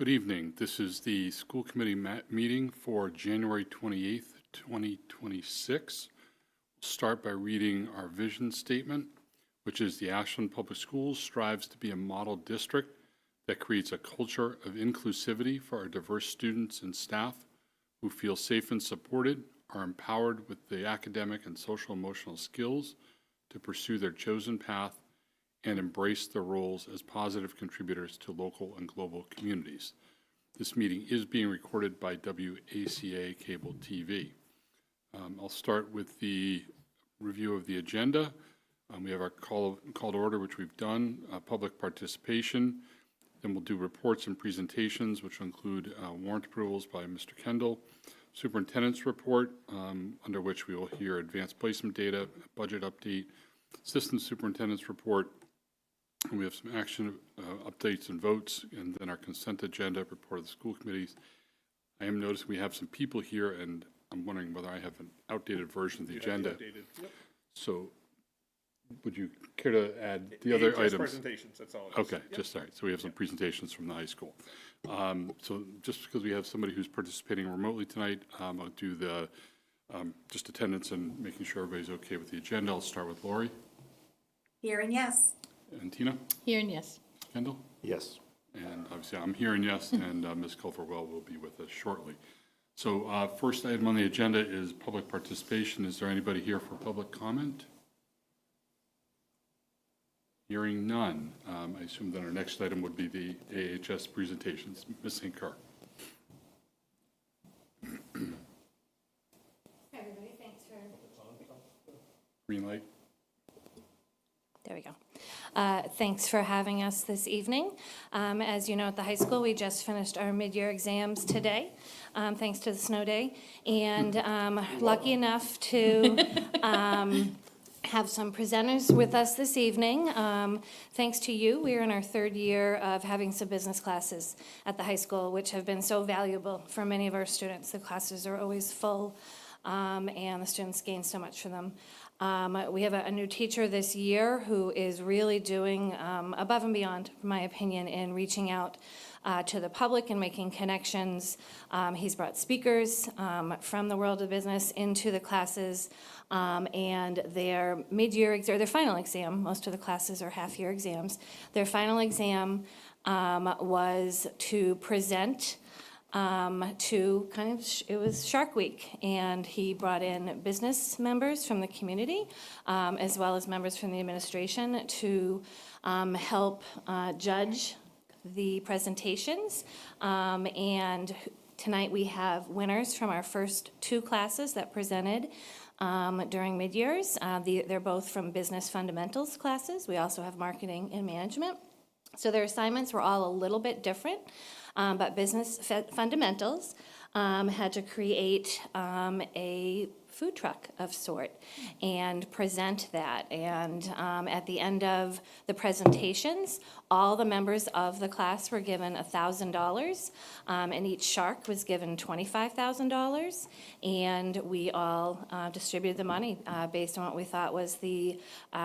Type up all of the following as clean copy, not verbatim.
Good evening. This is the school committee meeting for January 28th, 2026. We'll start by reading our vision statement, which is the Ashland Public Schools strives to be a model district that creates a culture of inclusivity for our diverse students and staff who feel safe and supported, are empowered with the academic and social emotional skills to pursue their chosen path, and embrace their roles as positive contributors to local and global communities. This meeting is being recorded by WACA Cable TV. I'll start with the review of the agenda. We have our call to order, which we've done, public participation. Then we'll do reports and presentations, which will include warrant approvals by Mr. Kendall, superintendent's report, under which we will hear advanced placement data, budget update, assistant superintendent's report, and we have some action updates and votes, and then our consent agenda, report of the school committees. I am noticing we have some people here, and I'm wondering whether I have an outdated version of the agenda. Yep. So would you care to add the other items? Presentations, that's all it is. Okay, Yep. just all right. So we have some presentations from the high school. So just because we have somebody who's participating remotely tonight, I'll do the just attendance and making sure everybody's okay with the agenda. I'll start with Lori. Here and yes. And Tina? Here and yes. Kendall? Yes. And obviously I'm here and yes, and Ms. Culverwell will be with us shortly. So first item on the agenda is public participation. Is there anybody here for public comment? Hearing none. I assume that our next item would be the AHS presentations. Ms. St. Carr. Everybody, thanks for. Green light. There we go. Thanks for having us this evening. As you know, at the high school, we just finished our mid-year exams today, thanks to the snow day, and lucky enough to have some presenters with us this evening. Thanks to you, we are in our third year of having some business classes at the high school, which have been so valuable for many of our students. The classes are always full, and the students gain so much from them. We have a new teacher this year who is really doing above and beyond, in my opinion, in reaching out to the public and making connections. He's brought speakers from the world of business into the classes, and their mid-year exam, or their final exam, most of the classes are half-year exams, their final exam was to present it was Shark Week, and he brought in business members from the community, as well as members from the administration to help judge the presentations. And tonight we have winners from our first two classes that presented during mid-years. They're both from business fundamentals classes. We also have marketing and management. So their assignments were all a little bit different. But business fundamentals had to create a food truck of sort and present that. And at the end of the presentations, all the members of the class were given $1,000, and each shark was given $25,000. And we all distributed the money based on what we thought was the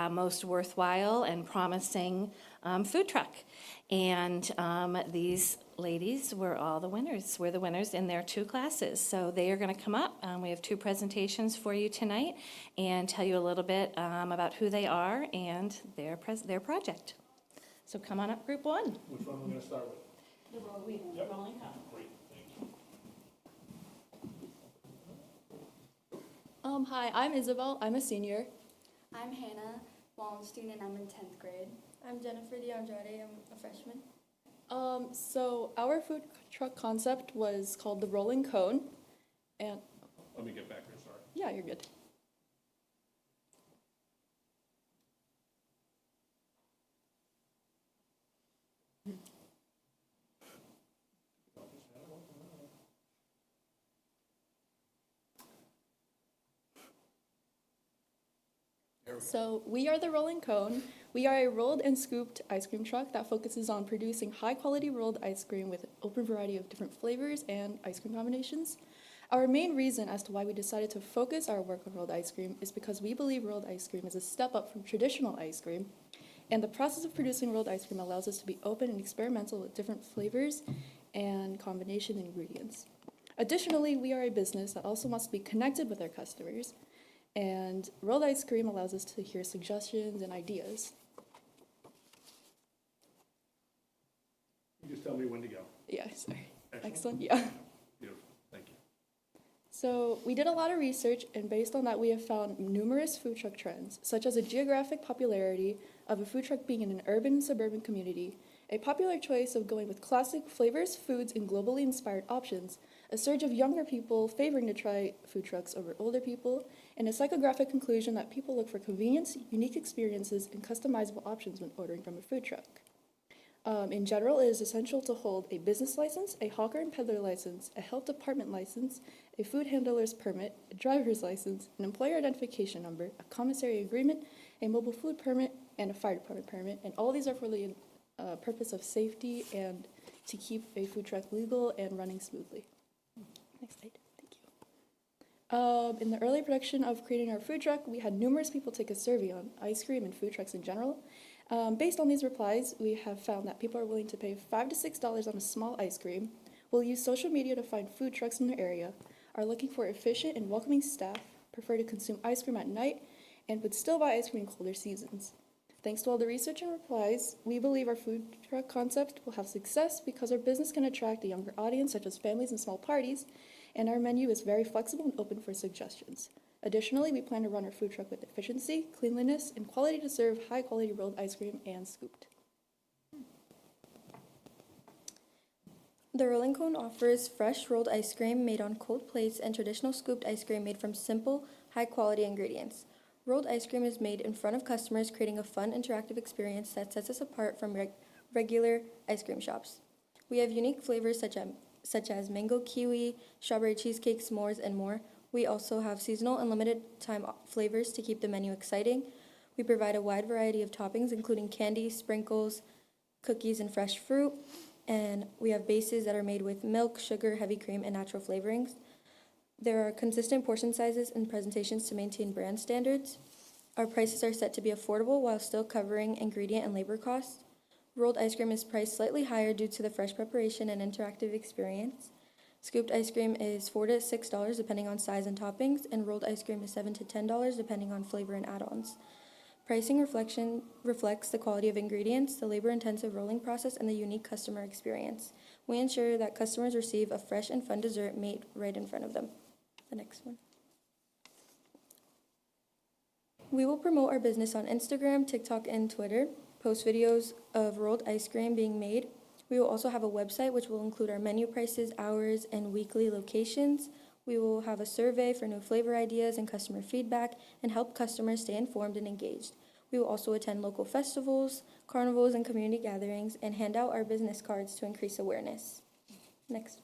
most worthwhile and promising food truck. And these ladies were all the winners. We're the winners in their two classes. So they are going to come up. We have two presentations for you tonight and tell you a little bit about who they are and their project. So come on up, group one. Which one are we going to start with? The rolling cone. Great, thank you. Hi, I'm Isabel. I'm a senior. I'm Hannah Wallenstein, and I'm in 10th grade. I'm Jennifer DeAndrade. I'm a freshman. So our food truck concept was called the Rolling Cone, and Let me get back here, sorry. yeah, you're good. So we are the Rolling Cone. We are a rolled and scooped ice cream truck that focuses on producing high-quality rolled ice cream with an open variety of different flavors and ice cream combinations. Our main reason as to why we decided to focus our work on rolled ice cream is because we believe rolled ice cream is a step up from traditional ice cream, and the process of producing rolled ice cream allows us to be open and experimental with different flavors and combination ingredients. Additionally, we are a business that also wants to be connected with our customers, and rolled ice cream allows us to hear suggestions and ideas. You just tell me when to go. Yeah, sorry. Excellent. Excellent, yeah. Beautiful, thank you. So we did a lot of research, and based on that, we have found numerous food truck trends, such as a geographic popularity of a food truck being in an urban and suburban community, a popular choice of going with classic flavors, foods, and globally inspired options, a surge of younger people favoring to try food trucks over older people, and a psychographic conclusion that people look for convenience, unique experiences, and customizable options when ordering from a food truck. In general, it is essential to hold a business license, a hawker and peddler license, a health department license, a food handler's permit, a driver's license, an employer identification number, a commissary agreement, a mobile food permit, and a fire department permit. And all these are for the purpose of safety and to keep a food truck legal and running smoothly. Next slide. Thank you. In the early production of creating our food truck, we had numerous people take a survey on ice cream and food trucks in general. Based on these replies, we have found that people are willing to pay $5 to $6 on a small ice cream, will use social media to find food trucks in their area, are looking for efficient and welcoming staff, prefer to consume ice cream at night, and would still buy ice cream in colder seasons. Thanks to all the research and replies, we believe our food truck concept will have success because our business can attract a younger audience, such as families and small parties, and our menu is very flexible and open for suggestions. Additionally, we plan to run our food truck with efficiency, cleanliness, and quality to serve high-quality rolled ice cream and scooped. The Rolling Cone offers fresh rolled ice cream made on cold plates and traditional scooped ice cream made from simple, high-quality ingredients. Rolled ice cream is made in front of customers, creating a fun, interactive experience that sets us apart from regular ice cream shops. We have unique flavors such as mango kiwi, strawberry cheesecake, s'mores, and more. We also have seasonal and limited time flavors to keep the menu exciting. We provide a wide variety of toppings, including candy, sprinkles, cookies, and fresh fruit. And we have bases that are made with milk, sugar, heavy cream, and natural flavorings. There are consistent portion sizes and presentations to maintain brand standards. Our prices are set to be affordable while still covering ingredient and labor costs. Rolled ice cream is priced slightly higher due to the fresh preparation and interactive experience. Scooped ice cream is $4 to $6 depending on size and toppings, and rolled ice cream is $7 to $10 depending on flavor and add-ons. Pricing reflects the quality of ingredients, the labor-intensive rolling process, and the unique customer experience. We ensure that customers receive a fresh and fun dessert made right in front of them. The next one. We will promote our business on Instagram, TikTok, and Twitter, post videos of rolled ice cream being made. We will also have a website which will include our menu prices, hours, and weekly locations. We will have a survey for new flavor ideas and customer feedback and help customers stay informed and engaged. We will also attend local festivals, carnivals, and community gatherings and hand out our business cards to increase awareness. Next.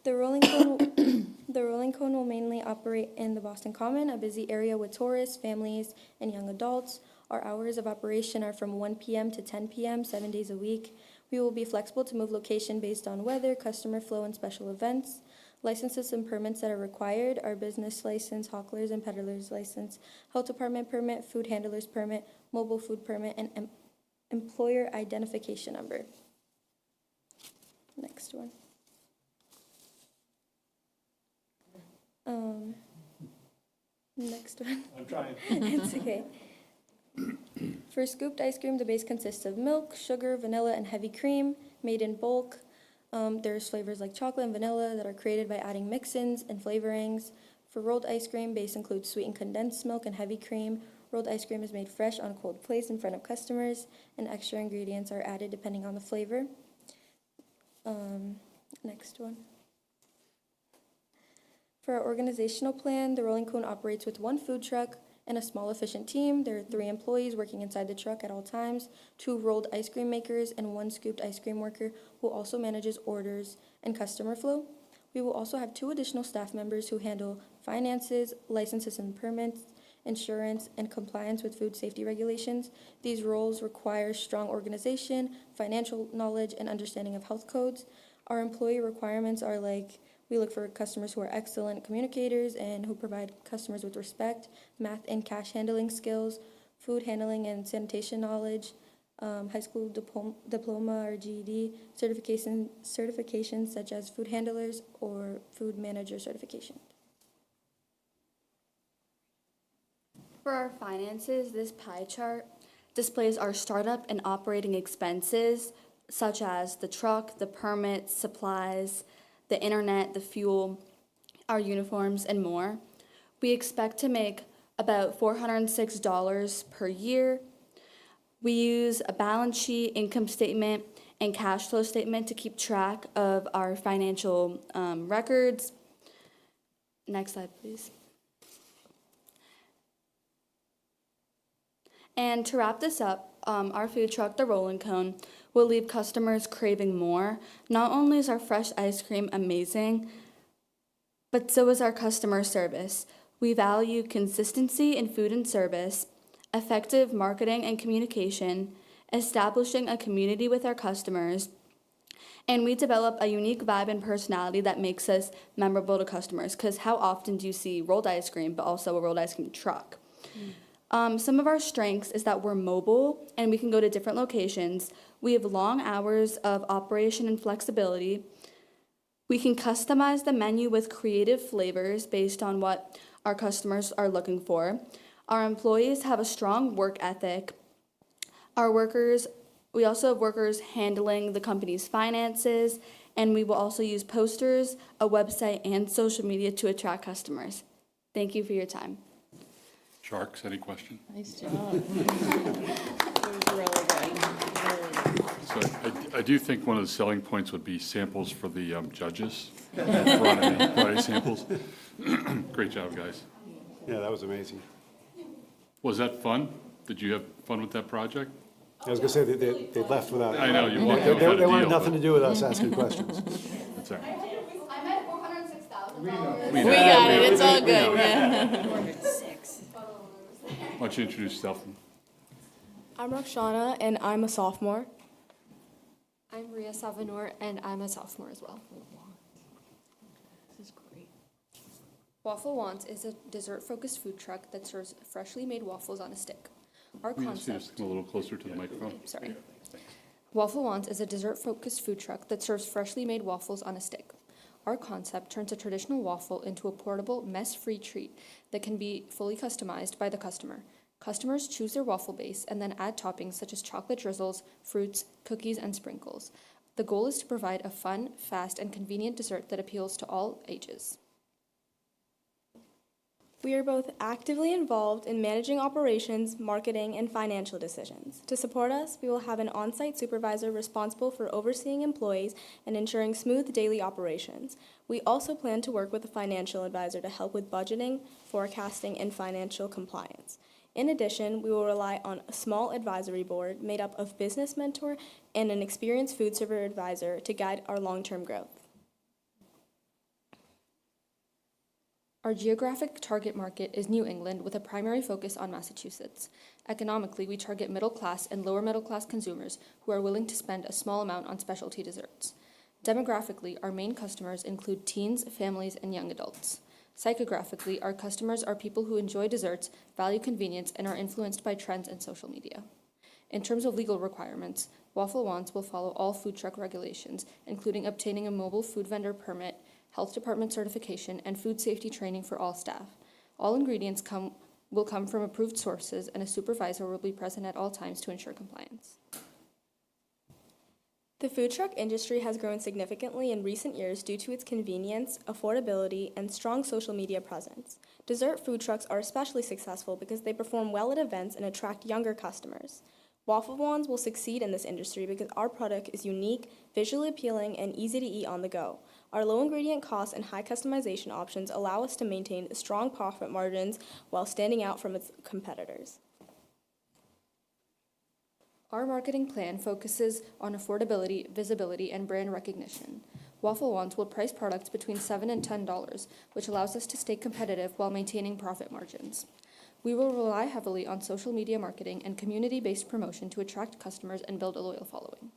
The Rolling Cone will mainly operate in the Boston Common, a busy area with tourists, families, and young adults. Our hours of operation are from 1 p.m. to 10 p.m., 7 days a week. We will be flexible to move location based on weather, customer flow, and special events. Licenses and permits that are required are business license, hawklers and peddlers license, health department permit, food handler's permit, mobile food permit, and employer identification number. Next one. Next one. I'm trying. It's okay. For scooped ice cream, the base consists of milk, sugar, vanilla, and heavy cream, made in bulk. There's flavors like chocolate and vanilla that are created by adding mix-ins and flavorings. For rolled ice cream, base includes sweetened condensed milk and heavy cream. Rolled ice cream is made fresh on cold plates in front of customers, and extra ingredients are added depending on the flavor. Next one. For our organizational plan, the Rolling Cone operates with one food truck and a small efficient team. There are 3 employees working inside the truck at all times, 2 rolled ice cream makers, and 1 scooped ice cream worker who also manages orders and customer flow. We will also have 2 additional staff members who handle finances, licenses and permits, insurance, and compliance with food safety regulations. These roles require strong organization, financial knowledge, and understanding of health codes. Our employee requirements are like, we look for customers who are excellent communicators and who provide customers with respect, math and cash handling skills, food handling and sanitation knowledge, high school diploma or GED certifications such as food handlers or food manager certification. For our finances, this pie chart displays our startup and operating expenses, such as the truck, the permits, supplies, the internet, the fuel, our uniforms, and more. We expect to make about $406 per year. We use a balance sheet, income statement, and cash flow statement to keep track of our financial records. Next slide, please. And to wrap this up, our food truck, the Rollin' Cone, will leave customers craving more. Not only is our fresh ice cream amazing, but so is our customer service. We value consistency in food and service, effective marketing and communication, establishing a community with our customers, and we develop a unique vibe and personality that makes us memorable to customers, because how often do you see rolled ice cream, but also a rolled ice cream truck? Some of our strengths is that we're mobile and we can go to different locations. We have long hours of operation and flexibility. We can customize the menu with creative flavors based on what our customers are looking for. Our employees have a strong work ethic. We also have workers handling the company's finances, and we will also use posters, a website, and social media to attract customers. Thank you for your time. Sharks, any question? Nice job. It was really good. So I do think one of the selling points would be samples for the judges. Variety samples. Great job, guys. Yeah, that was amazing. Was that fun? Did you have fun with that project? I was gonna say, they left without. I know, you walked out They without a wanted deal, nothing but- to do with us asking questions. That's all right. I'm at $406,000. We We got it, it's all good, yeah. Why don't you introduce yourself? I'm Roxana, and I'm a sophomore. I'm Ria Savanor, and I'm a sophomore as well. This is great. Waffle Wants is a dessert-focused food truck that serves freshly made waffles on a stick. Our Can you just concept, come a little closer to the microphone? sorry. Waffle Wants is a dessert-focused food truck that serves freshly made waffles on a stick. Our concept turns a traditional waffle into a portable, mess-free treat that can be fully customized by the customer. Customers choose their waffle base and then add toppings such as chocolate drizzles, fruits, cookies, and sprinkles. The goal is to provide a fun, fast, and convenient dessert that appeals to all ages. We are both actively involved in managing operations, marketing, and financial decisions. To support us, we will have an on-site supervisor responsible for overseeing employees and ensuring smooth daily operations. We also plan to work with a financial advisor to help with budgeting, forecasting, and financial compliance. In addition, we will rely on a small advisory board made up of business mentor and an experienced food server advisor to guide our long-term growth. Our geographic target market is New England with a primary focus on Massachusetts. Economically, we target middle-class and lower-middle-class consumers who are willing to spend a small amount on specialty desserts. Demographically, our main customers include teens, families, and young adults. Psychographically, our customers are people who enjoy desserts, value convenience, and are influenced by trends and social media. In terms of legal requirements, Waffle Wants will follow all food truck regulations, including obtaining a mobile food vendor permit, health department certification, and food safety training for all staff. All ingredients will come from approved sources, and a supervisor will be present at all times to ensure compliance. The food truck industry has grown significantly in recent years due to its convenience, affordability, and strong social media presence. Dessert food trucks are especially successful because they perform well at events and attract younger customers. Waffle Wands will succeed in this industry because our product is unique, visually appealing, and easy to eat on the go. Our low ingredient costs and high customization options allow us to maintain strong profit margins while standing out from its competitors. Our marketing plan focuses on affordability, visibility, and brand recognition. Waffle Wands will price products between $7 and $10, which allows us to stay competitive while maintaining profit margins. We will rely heavily on social media marketing and community-based promotion to attract customers and build a loyal following.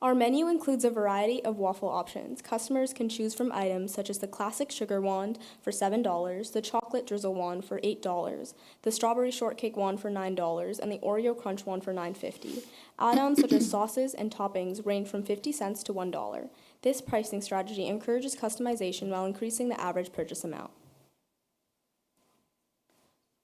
Our menu includes a variety of waffle options. Customers can choose from items such as the classic sugar wand for $7, the chocolate drizzle wand for $8, the strawberry shortcake wand for $9, and the Oreo crunch wand for $9.50. Add-ons such as sauces and toppings range from 50 cents to $1. This pricing strategy encourages customization while increasing the average purchase amount.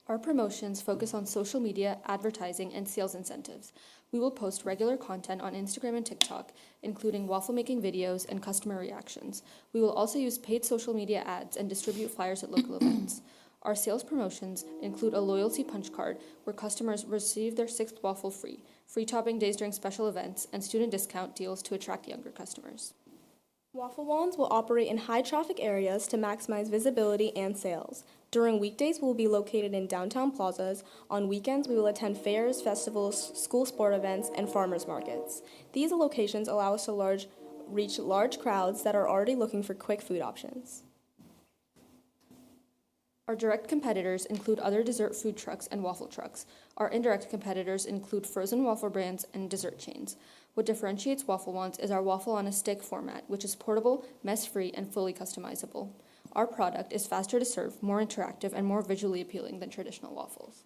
Our promotions focus on social media, advertising, and sales incentives. We will post regular content on Instagram and TikTok, including waffle-making videos and customer reactions. We will also use paid social media ads and distribute flyers at local events. Our sales promotions include a loyalty punch card where customers receive their 6th waffle free, free topping days during special events, and student discount deals to attract younger customers. Waffle wands will operate in high-traffic areas to maximize visibility and sales. During weekdays, we will be located in downtown plazas. On weekends, we will attend fairs, festivals, school sport events, and farmers markets. These locations allow us to reach large crowds that are already looking for quick food options. Our direct competitors include other dessert food trucks and waffle trucks. Our indirect competitors include frozen waffle brands and dessert chains. What differentiates Waffle Wands is our waffle on a stick format, which is portable, mess-free, and fully customizable. Our product is faster to serve, more interactive, and more visually appealing than traditional waffles.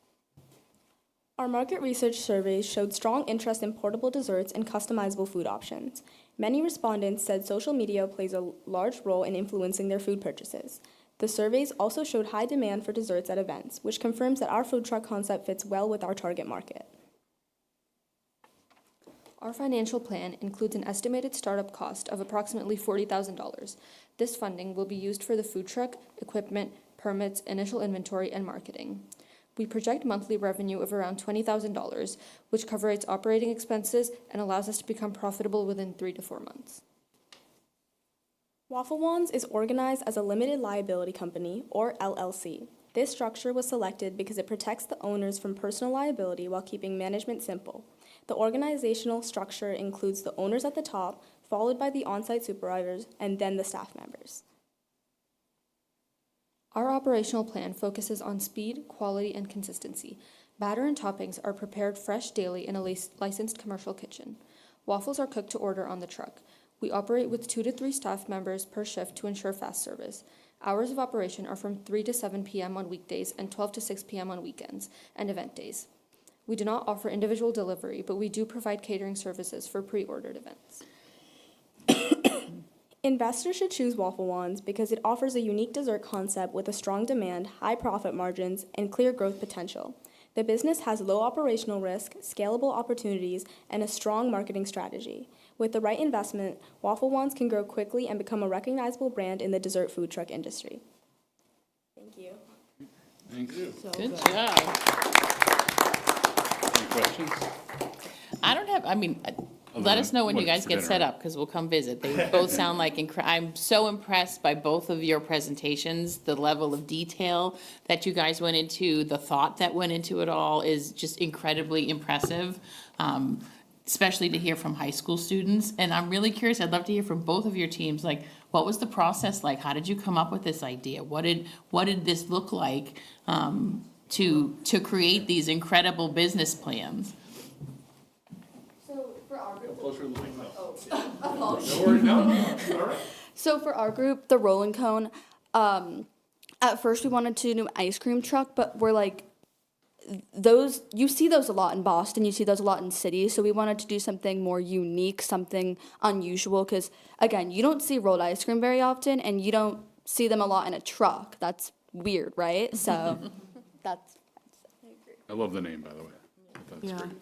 Our market research surveys showed strong interest in portable desserts and customizable food options. Many respondents said social media plays a large role in influencing their food purchases. The surveys also showed high demand for desserts at events, which confirms that our food truck concept fits well with our target market. Our financial plan includes an estimated startup cost of approximately $40,000. This funding will be used for the food truck, equipment, permits, initial inventory, and marketing. We project monthly revenue of around $20,000, which covers operating expenses and allows us to become profitable within 3 to 4 months. Waffle Wands is organized as a limited liability company, or LLC. This structure was selected because it protects the owners from personal liability while keeping management simple. The organizational structure includes the owners at the top, followed by the on-site supervisors, and then the staff members. Our operational plan focuses on speed, quality, and consistency. Batter and toppings are prepared fresh daily in a licensed commercial kitchen. Waffles are cooked to order on the truck. We operate with 2 to 3 staff members per shift to ensure fast service. Hours of operation are from 3 to 7 p.m. on weekdays and 12 to 6 p.m. on weekends and event days. We do not offer individual delivery, but we do provide catering services for pre-ordered events. Investors should choose Waffle Wands because it offers a unique dessert concept with a strong demand, high profit margins, and clear growth potential. The business has low operational risk, scalable opportunities, and a strong marketing strategy. With the right investment, Waffle Wands can grow quickly and become a recognizable brand in the dessert food truck industry. Thank you. Thanks. Good job. Any questions? I don't have, let us know when you guys for get dinner, set right? up, because we'll come visit. They both sound like, I'm so impressed by both of your presentations. The level of detail that you guys went into, the thought that went into it all is just incredibly impressive, especially to hear from high school students. And I'm really curious, I'd love to hear from both of your teams, like, what was the process like? How did you come up with this idea? What did this look like to create these incredible business plans? So for our group, the Rolling Cone, at first we wanted to do an ice cream truck, but we're like, you see those a lot in Boston, you see those a lot in cities, so we wanted to do something more unique, something unusual, because again, you don't see rolled ice cream very often, and you don't see them a lot in a truck. That's weird, right? So that's I agree. I love the name, by the way. I thought it's great.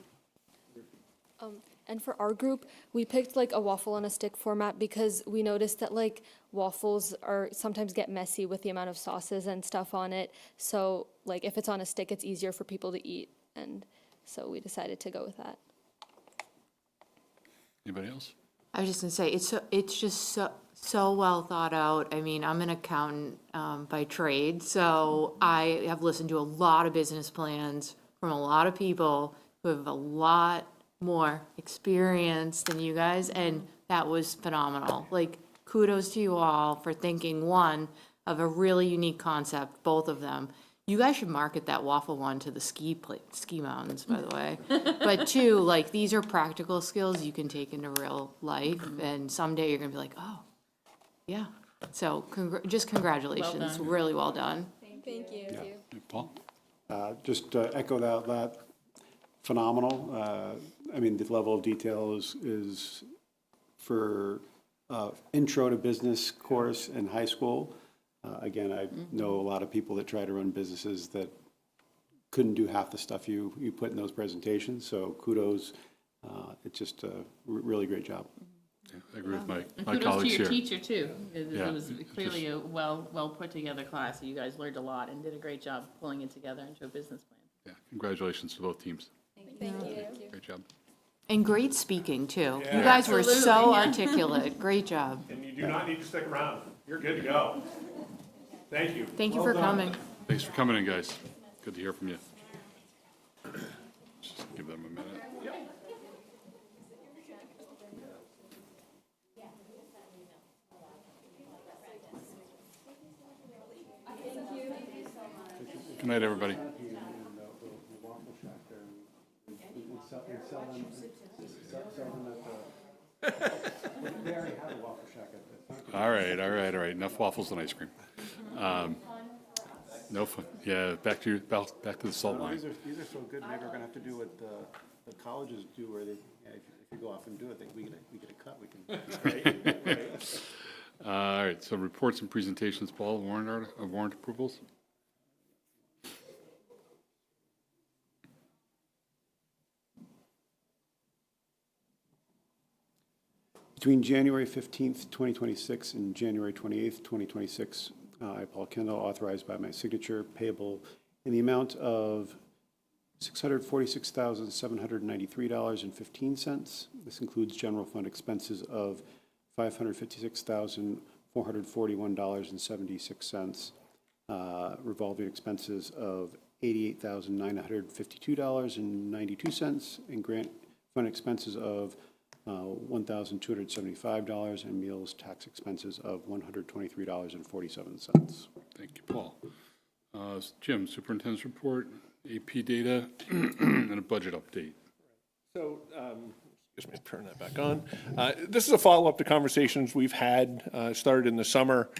And for our group, we picked like a waffle on a stick format because we noticed that like waffles are sometimes get messy with the amount of sauces and stuff on it. So like if it's on a stick, it's easier for people to eat. And so we decided to go with that. Anybody else? I was just gonna say, it's just so well thought out. I mean, I'm an accountant by trade, so I have listened to a lot of business plans from a lot of people who have a lot more experience than you guys, and that was phenomenal. Like, kudos to you all for thinking, one, of a really unique concept, both of them. You guys should market that waffle one to the ski mountains, by the way. But two, like, these are practical skills you can take into real life, and someday you're gonna be like, oh, yeah. So just congratulations, really well done. Thank you. Paul? Just echo that, phenomenal. I mean, the level of detail is for intro to business course in high school. Again, I know a lot of people that try to run businesses that couldn't do half the stuff you put in those presentations, so kudos. It's just a really great job. Yeah, I agree with my Kudos colleagues to your here. teacher, too. It Yeah, was clearly a well put together class. You guys learned a lot and did a great job pulling it together into a business plan. Yeah, congratulations to both teams. Thank you. Great job. And great speaking, too. You guys were so articulate. Great job. And you do not need to stick around. You're good to go. Thank you. Thank you for coming. Thanks for coming in, guys. Good to hear from you. Just give them a minute. Good night, everybody. All right. Enough waffles and ice cream. No fun. Yeah, back to the salt line. These are so good, maybe we're gonna have to do what the colleges do, where they, if you go off and do it, we get a cut, we can. All right, so reports and presentations, Paul, warrant approvals? Between January 15th, 2026 and January 28th, 2026, I, Paul Kendall, authorized by my signature, payable in the amount of $646,793.15. This includes general fund expenses of $556,441.76, revolving expenses of $88,952.92, and grant fund expenses of $1,275, and meals tax expenses of $123.47. Thank you, Paul. Jim, superintendent's report, AP data, and a budget update. So, excuse me, turn that back on. This is a follow-up to conversations we've had, started in the summer.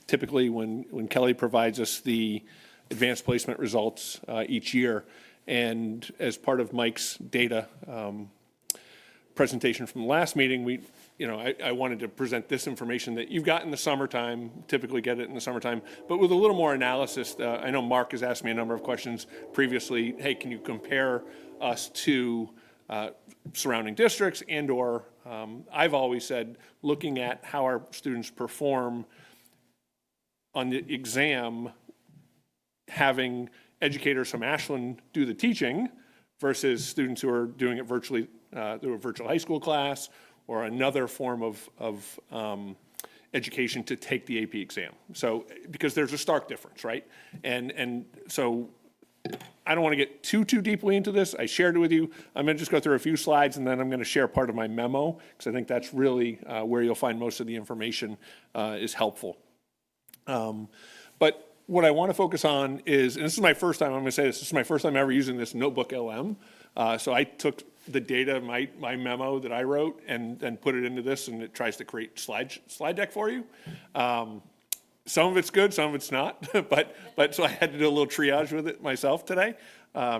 Typically, when Kelly provides us the advanced placement results each year, and as part of Mike's data presentation from the last meeting, I wanted to present this information that you've got in the summertime, typically get it in the summertime, but with a little more analysis. I know Mark has asked me a number of questions previously. Hey, can you compare us to surrounding districts and/or I've always said, looking at how our students perform on the exam, having educators from Ashland do the teaching versus students who are doing it virtually through a virtual high school class or another form of education to take the AP exam. So, because there's a stark difference, right? And so I don't want to get too deeply into this. I shared it with you. I'm going to just go through a few slides, and then I'm going to share part of my memo, because I think that's really where you'll find most of the information is helpful. But what I want to focus on is, and this is my first time, I'm going to say this is my first time ever using this notebook LM. So I took the data, my memo that I wrote, and put it into this, and it tries to create slide deck for you. Some of it's good, some of it's not, but so I had to do a little triage with it myself today,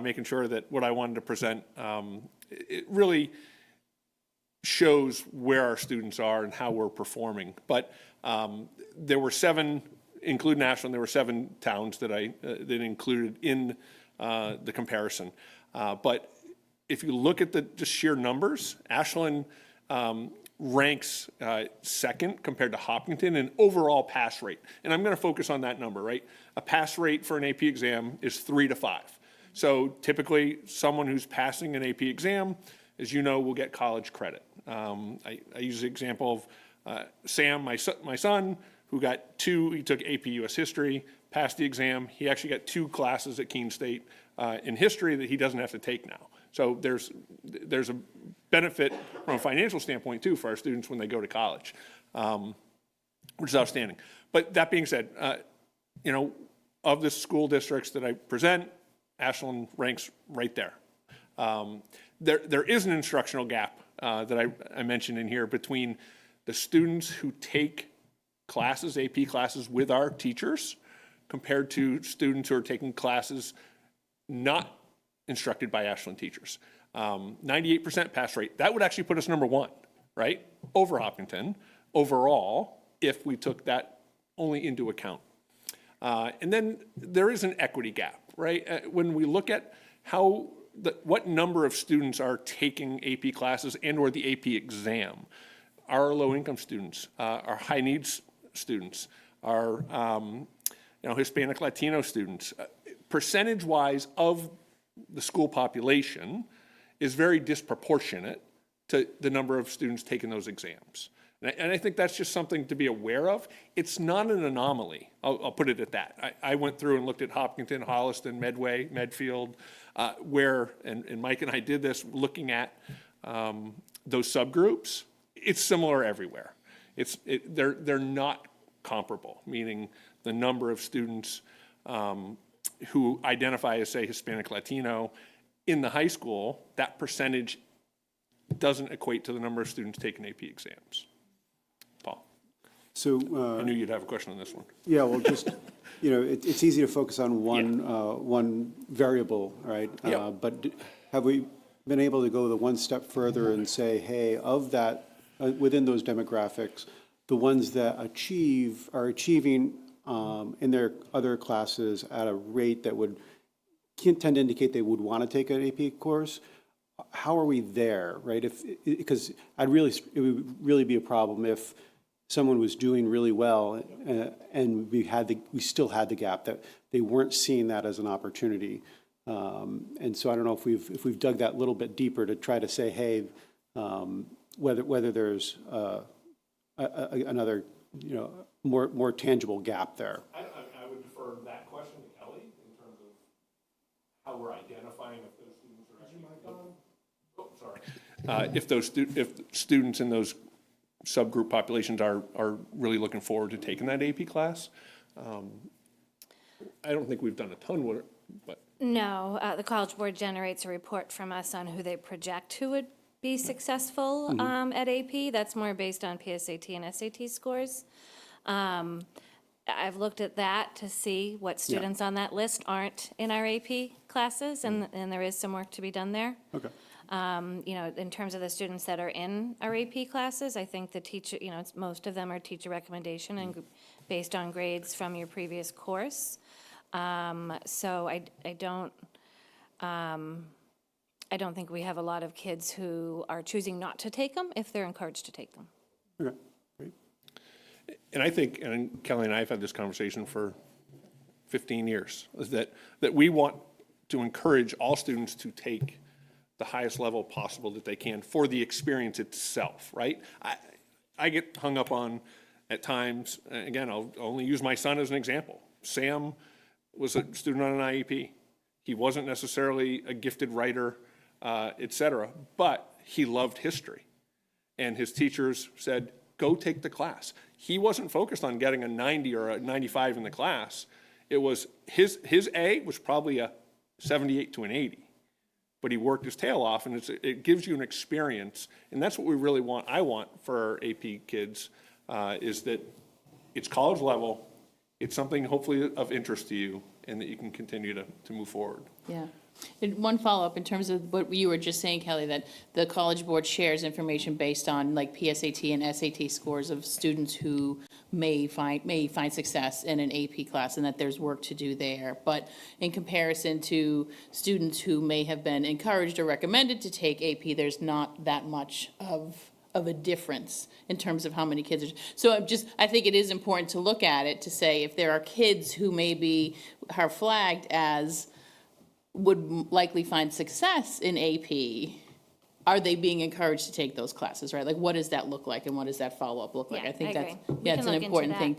making sure that what I wanted to present, it really shows where our students are and how we're performing. But there were 7, including Ashland, there were 7 towns that that included in the comparison. But if you look at the sheer numbers, Ashland ranks second compared to Hopkinton in overall pass rate. And I'm going to focus on that number, right? A pass rate for an AP exam is 3 to 5. So typically, someone who's passing an AP exam, as you know, will get college credit. I use the example of Sam, my son, who got 2, he took AP US History, passed the exam. He actually got 2 classes at Keene State in history that he doesn't have to take now. So there's a benefit from a financial standpoint, too, for our students when they go to college, which is outstanding. But that being said, of the school districts that I present, Ashland ranks right there. There is an instructional gap that I mentioned in here between the students who take classes, AP classes with our teachers, compared to students who are taking classes not instructed by Ashland teachers. 98% pass rate, that would actually put us number 1, right? Over Hopkinton overall, if we took that only into account. And then there is an equity gap, right? When we look at what number of students are taking AP classes and or the AP exam, our low-income students, our high-needs students, our Hispanic Latino students, percentage-wise of the school population is very disproportionate to the number of students taking those exams. And I think that's just something to be aware of. It's not an anomaly. I'll put it at that. I went through and looked at Hopkinton, Holliston, Medway, Medfield, and Mike and I did this looking at those subgroups. It's similar everywhere. They're not comparable, meaning the number of students who identify as, say, Hispanic Latino in the high school, that percentage doesn't equate to the number of students taking AP exams. Paul? So, I knew you'd have a question on this one. yeah, well, just, it's easy to focus on one variable, right? Yeah. But have we been able to go the one step further and say, hey, of that, within those demographics, the ones that are achieving in their other classes at a rate that would tend to indicate they would want to take an AP course, how are we there, right? Because it would really be a problem if someone was doing really well and we still had the gap, that they weren't seeing that as an opportunity. And so I don't know if we've dug that little bit deeper to try to say, hey, whether there's another more tangible gap there. I would defer that question to Kelly in terms of how we're identifying if those students are actually, if students in those subgroup populations are really looking forward to taking that AP class. I don't think we've done a ton with it, but. No, the College Board generates a report from us on who they project who would be successful at AP. That's more based on PSAT and SAT scores. I've looked at that to see what students on that list aren't in our AP classes, and there is some work to be done there. Okay. In terms of the students that are in our AP classes, I think the teacher, most of them are teacher recommendation and based on grades from your previous course. So I don't think we have a lot of kids who are choosing not to take them if they're encouraged to take them. Okay, great. And I think, and Kelly and I have had this conversation for 15 years, is that we want to encourage all students to take the highest level possible that they can for the experience itself, right? I get hung up on, at times, again, I'll only use my son as an example. Sam was a student on an IEP. He wasn't necessarily a gifted writer, et cetera, but he loved history. And his teachers said, go take the class. He wasn't focused on getting a 90 or a 95 in the class. It was, his A was probably a 78 to an 80. But he worked his tail off, and it gives you an experience. And that's what we really want, I want for our AP kids, is that it's college level, it's something hopefully of interest to you, and that you can continue to move forward. Yeah. And one follow-up in terms of what you were just saying, Kelly, that the College Board shares information based on like PSAT and SAT scores of students who may find success in an AP class, and that there's work to do there. But in comparison to students who may have been encouraged or recommended to take AP, there's not that much of a difference in terms of how many kids are. So I think it is important to look at it to say if there are kids who maybe are flagged as would likely find success in AP, are they being encouraged to take those classes, right? Like, what does that look like, and what does that follow-up look like? Yeah, I think I that's, agree. We yeah, can it's an look into important that. thing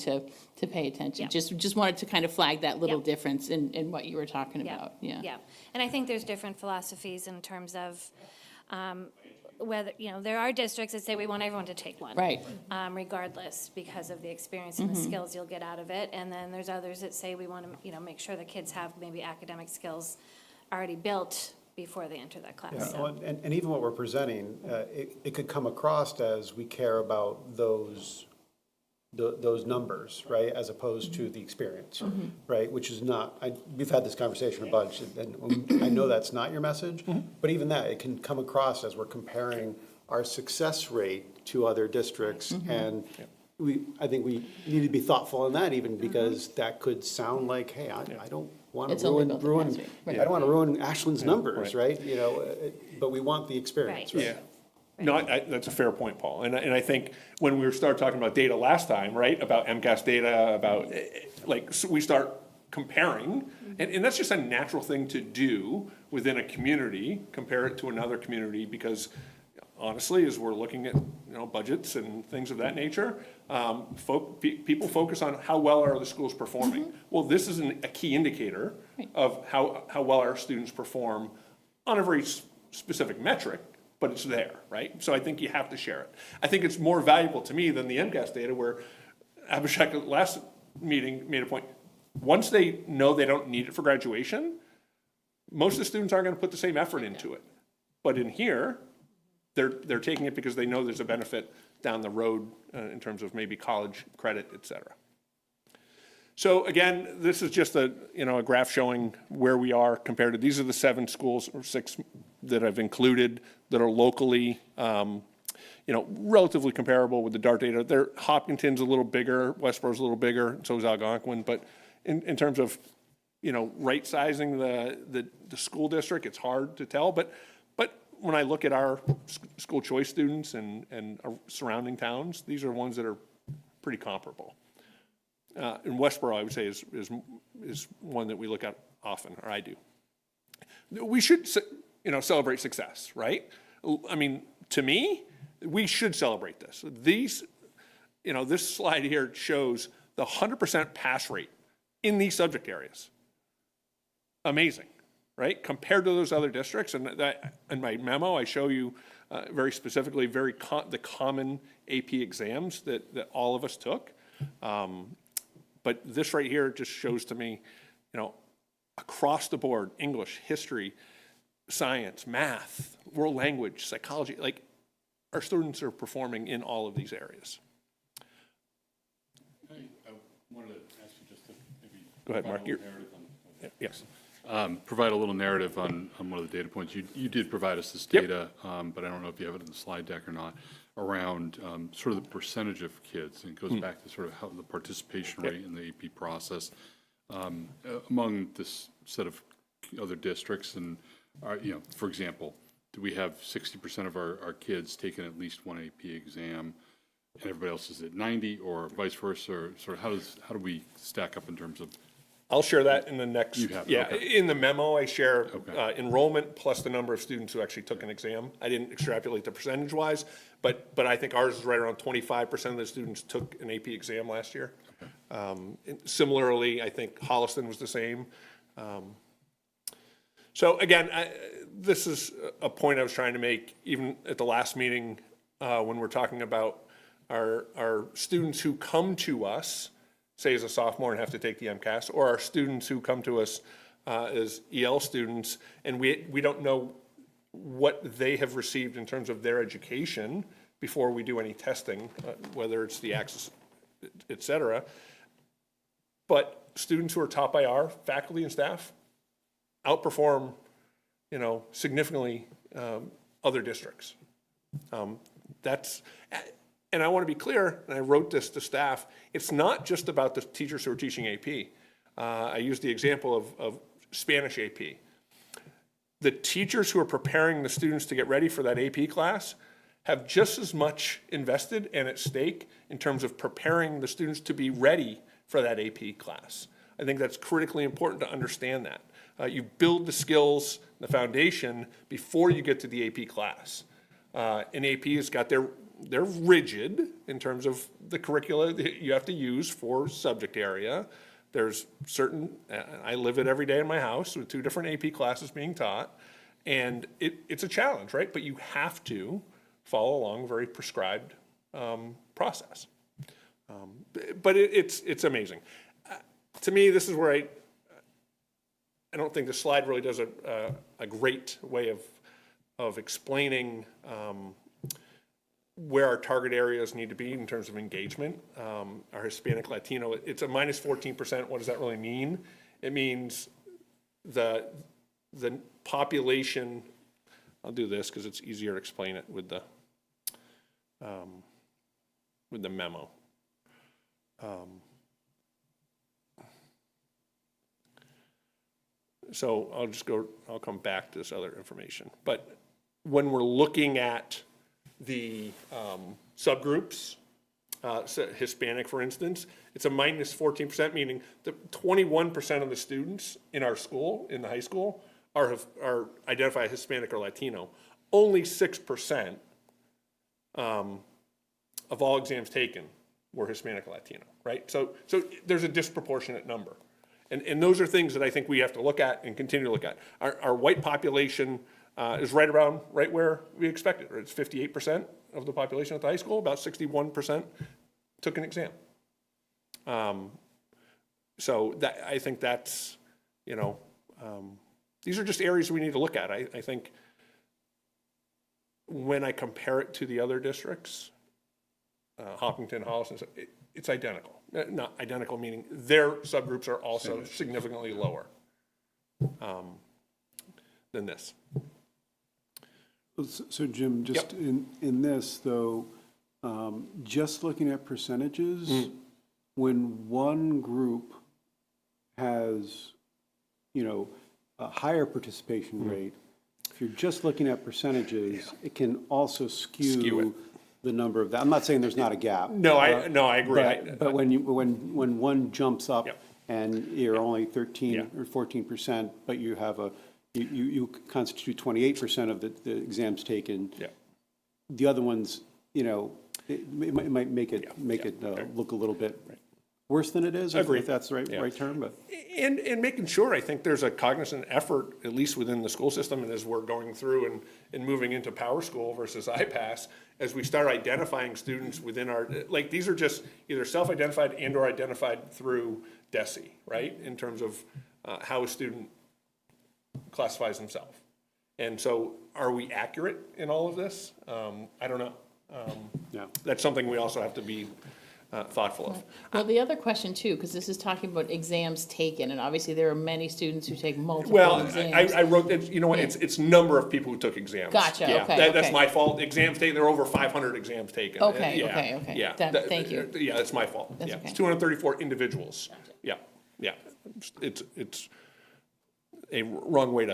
to pay attention. Yeah. Just wanted to kind of flag that little Yeah. difference in what you were talking about, yeah. Yeah, and I think there's different philosophies in terms of, whether, there are districts that say we want everyone to take one. Right. Regardless, because of the experience and the skills you'll get out of it. And then there's others that say we want to, make sure the kids have maybe academic skills already built before they enter that class. Yeah, So- well, and even what we're presenting, it could come across as we care about those numbers, right, as opposed to the experience, right, which is not, we've had this conversation a bunch, and I know that's not your message, but even that, it can come across as we're comparing our success rate to other districts, and I think we need to be thoughtful in that even, because that could sound like, hey, I don't want It's to only ruin, built on mastery. I Right. don't want to ruin Ashland's numbers, right, but we want the experience, Right. right? Yeah. No, that's a fair point, Paul. And I think when we started talking about data last time, right, about MCAS data, about, so we start comparing, and that's just a natural thing to do within a community, compare it to another community, because honestly, as we're looking at, budgets and things of that nature, people focus on how well are the schools performing. Well, this is a key indicator of how well our students perform on a very specific metric, but it's there, right? So I think you have to share it. I think it's more valuable to me than the MCAS data, where Abhishek last meeting made a point. Once they know they don't need it for graduation, most of the students aren't going to put the same effort into it. But in here, they're taking it because they know there's a benefit down the road in terms of maybe college credit, et cetera. So again, this is just a graph showing where we are compared to, these are the 7 schools or 6 that I've included that are locally, relatively comparable with the DART data. Hopkinton's a little bigger, Westboro's a little bigger, and so is Algonquin, but in terms of, right sizing the school district, it's hard to tell, but when I look at our school choice students and our surrounding towns, these are ones that are pretty comparable. And Westboro, I would say, is one that we look at often, or I do. We should, celebrate success, right? I mean, to me, we should celebrate this. These, this slide here shows the 100% pass rate in these subject areas. Amazing, right? Compared to those other districts, and that, in my memo, I show you very specifically the common AP exams that all of us took. But this right here just shows to me, across the board, English, history, science, math, world language, psychology, our students are performing in all of these areas. I wanted to ask you just to maybe. Go ahead, Mark. Yes. Provide a little narrative on one of the data points. You did provide us this Yep. data, but I don't know if you have it in the slide deck or not, around sort of the percentage of kids, and it goes back to sort of how the participation rate in the AP process among this set of other districts. And, for example, do we have 60% of our kids taking at least one AP exam, and everybody else is at 90, or vice versa? Or sort of how do we stack up in terms of? I'll share that in the next. You have it, Yeah, okay. in the memo, I share Okay. enrollment plus the number of students who actually took an exam. I didn't extrapolate the percentage-wise, but I think ours is right around 25% of the students took an AP exam last year. And similarly, I think Holliston was the same. So again, this is a point I was trying to make even at the last meeting when we're talking about our students who come to us, say as a sophomore and have to take the MCAS, or our students who come to us as EL students, and we don't know what they have received in terms of their education before we do any testing, whether it's the access, et cetera. But students who are taught by our faculty and staff outperform, significantly other districts. And I want to be clear, and I wrote this to staff, it's not just about the teachers who are teaching AP. I used the example of Spanish AP. The teachers who are preparing the students to get ready for that AP class have just as much invested and at stake in terms of preparing the students to be ready for that AP class. I think that's critically important to understand that. You build the skills, the foundation, before you get to the AP class. And AP has got they're rigid in terms of the curricula that you have to use for subject area. There's certain, I live it every day in my house with 2 different AP classes being taught, And it's a challenge, right? But you have to follow along a very prescribed process. But it's amazing. To me, this is where I don't think the slide really does a great way of explaining where our target areas need to be in terms of engagement. Our Hispanic Latino, it's a minus 14%. What does that really mean? It means the population, I'll do this because it's easier to explain it with the memo. So I'll come back to this other information. But when we're looking at the subgroups, so Hispanic, for instance, it's a minus 14%, meaning that 21% of the students in our school, in the high school, are identified Hispanic or Latino. Only 6% of all exams taken were Hispanic or Latino, right? So there's a disproportionate number. And those are things that I think we have to look at and continue to look at. Our white population is right where we expected. It's 58% of the population at the high school, about 61% took an exam. So that, I think that's, these are just areas we need to look at. I think when I compare it to the other districts, Hopkinton, Hollis, it's identical. Not identical, meaning their subgroups are also significantly lower than this. So Jim, just in this though, just looking at percentages, when one group has, a higher participation rate, if you're just looking at percentages, it can also skew the number of that. I'm not saying there's not a gap. No, I agree. But when one jumps up and you're only 13 or 14%, but you have you constitute 28% of the exams taken. Yeah. The other ones, it might make it look a little bit worse than it is. If that's the right term, but. And making sure, I think there's a cognizant effort, at least within the school system, and as we're going through and moving into Power School versus IPASS, as we start identifying students within our, like, these are just either self-identified and or identified through DESE, right? In terms of how a student classifies himself. And so are we accurate in all of this? I don't know. That's something we also have to be thoughtful of. Well, the other question too, because this is talking about exams taken, and obviously there are many students who take multiple exams. I wrote that, it's number of people who took exams. Gotcha, Yeah, okay, That's okay. my fault. Exams taken, there are over 500 exams taken. Okay, Yeah, okay. Yeah. Thank you. Yeah, that's my fault. That's Yeah, okay. it's 234 individuals. Yeah. It's a wrong way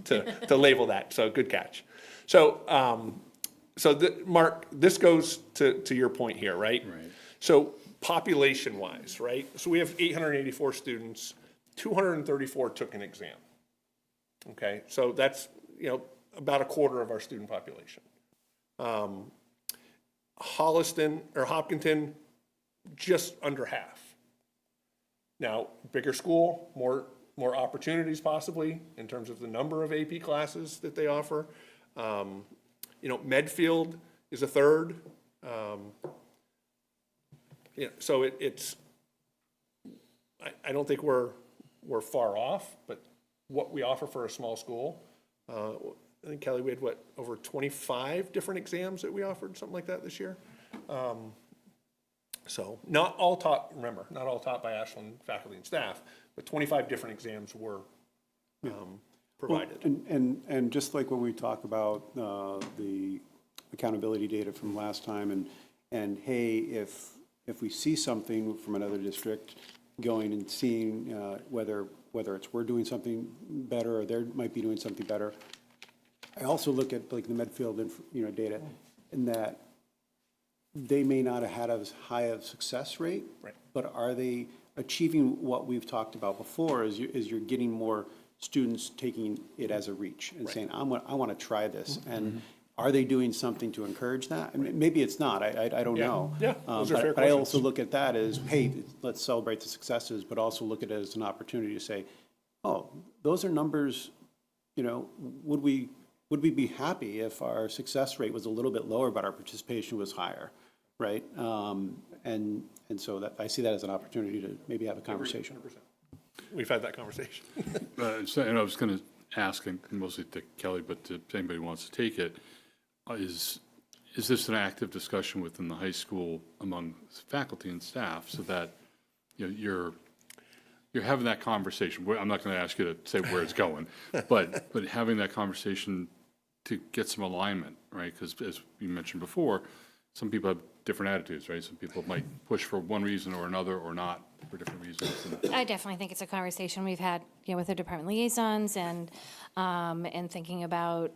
to label that, so good catch. So, Mark, this goes to your point here, right? Right. So population-wise, right? So we have 884 students, 234 took an exam. Okay, so that's, about a quarter of our student population. Hopkinton, just under half. Now, bigger school, more opportunities possibly in terms of the number of AP classes that they offer. Medfield is a third. So it's, I don't think we're far off, but what we offer for a small school, I think, Kelly, we had over 25 different exams that we offered, something like that this year. So not all taught by Ashland faculty and staff, but 25 different exams were provided. Well, and just like when we talk about the accountability data from last time, and hey, if we see something from another district, going and seeing whether it's we're doing something better or they might be doing something better. I also look at like the Medfield data, in that they may not have had as high of success rate, right, but are they achieving what we've talked about before? Is you're getting more students taking it as a reach and saying, I want to try this, and are they doing something to encourage that? I mean, maybe it's not. I don't know. Yeah, those are fair but I questions. also look at that as, hey, let's celebrate the successes, but also look at it as an opportunity to say, oh, those are numbers you know, would we be happy if our success rate was a little bit lower, but our participation was higher, right? And so that, I see that as an opportunity to maybe have a conversation. We've had that conversation. And I was going to ask, and mostly to Kelly, but if anybody wants to take it, is this an active discussion within the high school among faculty and staff so that, you know, you're having that conversation? I'm not going to ask you to say where it's going, but having that conversation to get some alignment, right? Because as you mentioned before, some people have different attitudes, right? Some people might push for one reason or another, or not for different reasons. I definitely think it's a conversation we've had, you know, with the department liaisons and thinking about,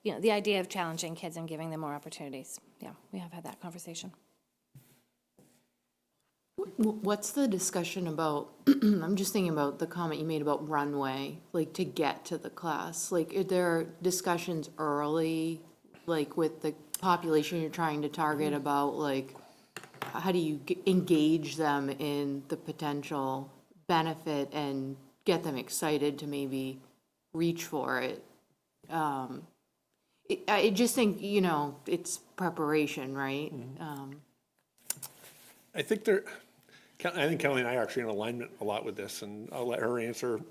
you know, the idea of challenging kids and giving them more opportunities. Yeah, we have had that conversation. What's the discussion about, I'm just thinking about the comment you made about runway, like to get to the class. Like, are there discussions early, like with the population you're trying to target about, like, how do you engage them in the potential benefit and get them excited to maybe reach for it? I just think, you know, it's preparation, right? I think Kelly and I are actually in alignment a lot with this, and I'll let her answer.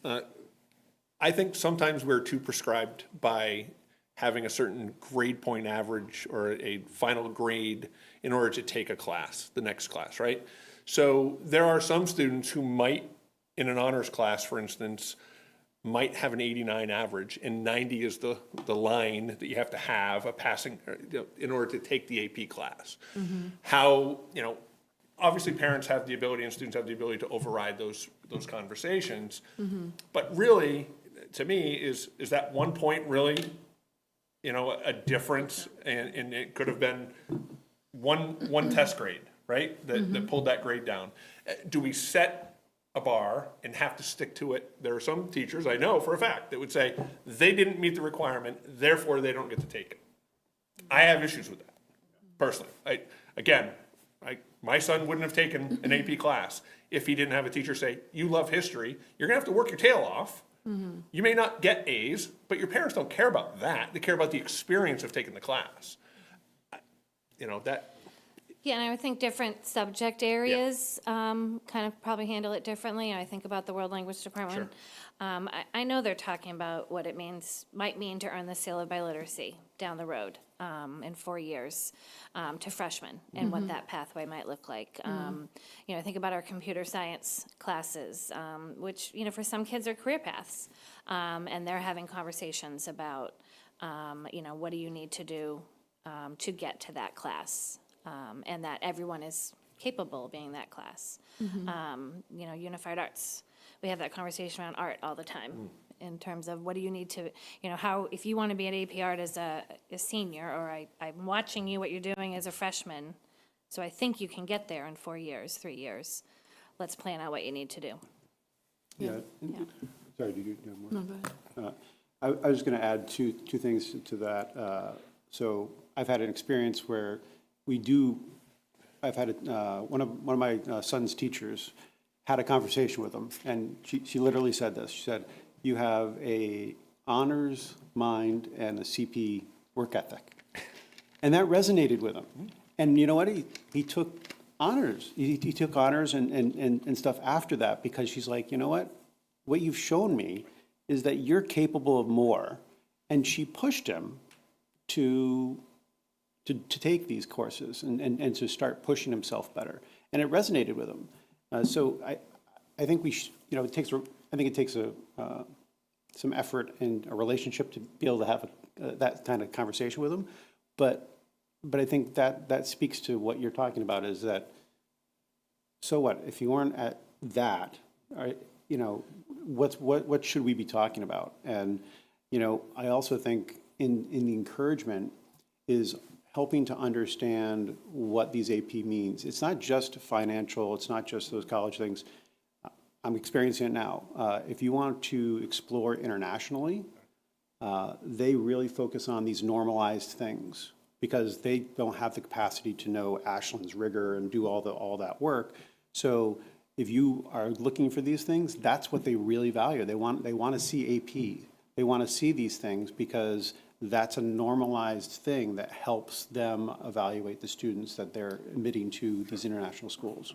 I think sometimes we're too prescribed by having a certain grade point average or a final grade in order to take a class, the next class, right? So there are some students who might, in an honors class, for instance, might have an 89 average, and 90 is the line that you have to have a passing, you know, in order to take the AP class. How, you know, obviously parents have the ability and students have the ability to override those conversations. But really, to me, is that 1 point really, you know, a difference? And it could have been one test grade, right? That pulled that grade down. Do we set a bar and have to stick to it? There are some teachers I know for a fact that would say they didn't meet the requirement, therefore they don't get to take it. I have issues with that, personally. My son wouldn't have taken an AP class if he didn't have a teacher say, you love history, you're gonna have to work your tail off. You may not get A's, but your parents don't care about that. They care about the experience of taking the class. You know, that, Yeah, and I would think different subject areas kind of probably handle it differently. I think about the World Language Department. I know they're talking about what it might mean to earn the seal of biliteracy down the road in 4 years to freshmen and what that pathway might look like. You know, think about our computer science classes, which, you know, for some kids are career paths, and they're having conversations about, you know, what do you need to do to get to that class, and that everyone is capable of being that class. You know, unified arts. We have that conversation around art all the time in terms of what do you need to, you know, how, if you want to be at AP Art as a senior, or I'm watching you, what you're doing as a freshman, so I think you can get there in 4 years, 3 years. Let's plan out what you need to do. Yeah. Sorry, did you have more? No, go ahead. I was going to add two things to that. So I've had an experience where I've had one of my son's teachers had a conversation with him, and she literally said this. She said, you have a honors mind and a CP work ethic. And that resonated with him. And you know what? He took honors. He took honors and stuff after that, because she's like, you know what you've shown me is that you're capable of more. And she pushed him to take these courses and to start pushing himself better. And it resonated with him. So I think it takes some effort and a relationship to be able to have that kind of conversation with him. But I think that speaks to what you're talking about, is that, so what, if you weren't at that, you know, what should we be talking about? And, you know, I also think in the encouragement is helping to understand what these AP means. It's not just financial, it's not just those college things. I'm experiencing it now. If you want to explore internationally, they really focus on these normalized things because they don't have the capacity to know Ashland's rigor and do all that work. So if you are looking for these things, that's what they really value. They want to see AP. They want to see these things because that's a normalized thing that helps them evaluate the students that they're admitting to these international schools.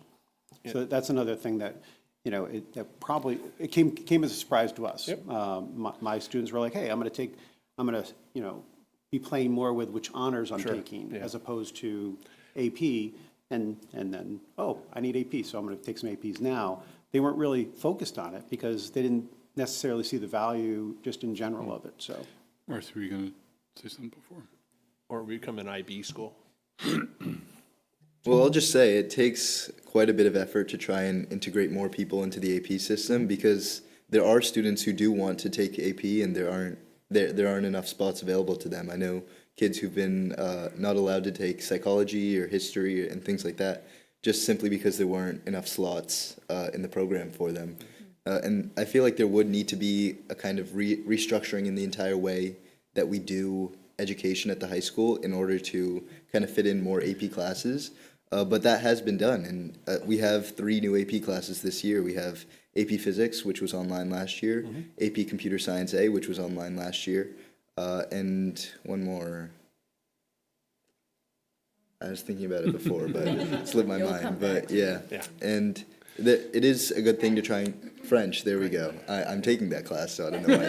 So that's another thing that, you know, it came as a surprise to us. My students were like, hey, I'm going to, you know, be playing more with which honors I'm taking as opposed to AP. And then, oh, I need AP, so I'm going to take some APs now. They weren't really focused on it because they didn't necessarily see the value just in general of it, so. Martha, were you going to say something before? Or become an IB school. Well, I'll just say it takes quite a bit of effort to try and integrate more people into the AP system because there are students who do want to take AP and there aren't enough spots available to them. I know kids who've been not allowed to take psychology or history and things like that just simply because there weren't enough slots in the program for them. And I feel like there would need to be a kind of restructuring in the entire way that we do education at the high school in order to kind of fit in more AP classes. But that has been done, and we have 3 new AP classes this year. We have AP Physics, which was online last year, AP Computer Science A, which was online last year, and one more. I was thinking about it before, but it slipped my mind. But yeah. And it is a good thing to try and French. There we go. I'm taking that class, so I don't know why.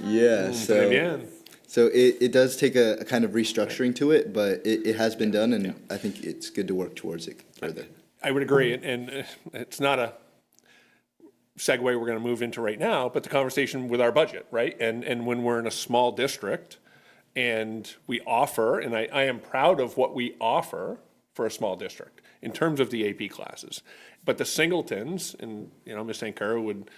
Yeah. So it does take a kind of restructuring to it, but it has been done, and I think it's good to work towards it further. I would agree, and it's not a segue we're going to move into right now, but the conversation with our budget, right? And when we're in a small district and we offer, and I am proud of what we offer for a small district in terms of the AP classes. But the singletons, and you know, Ms. St. Clair would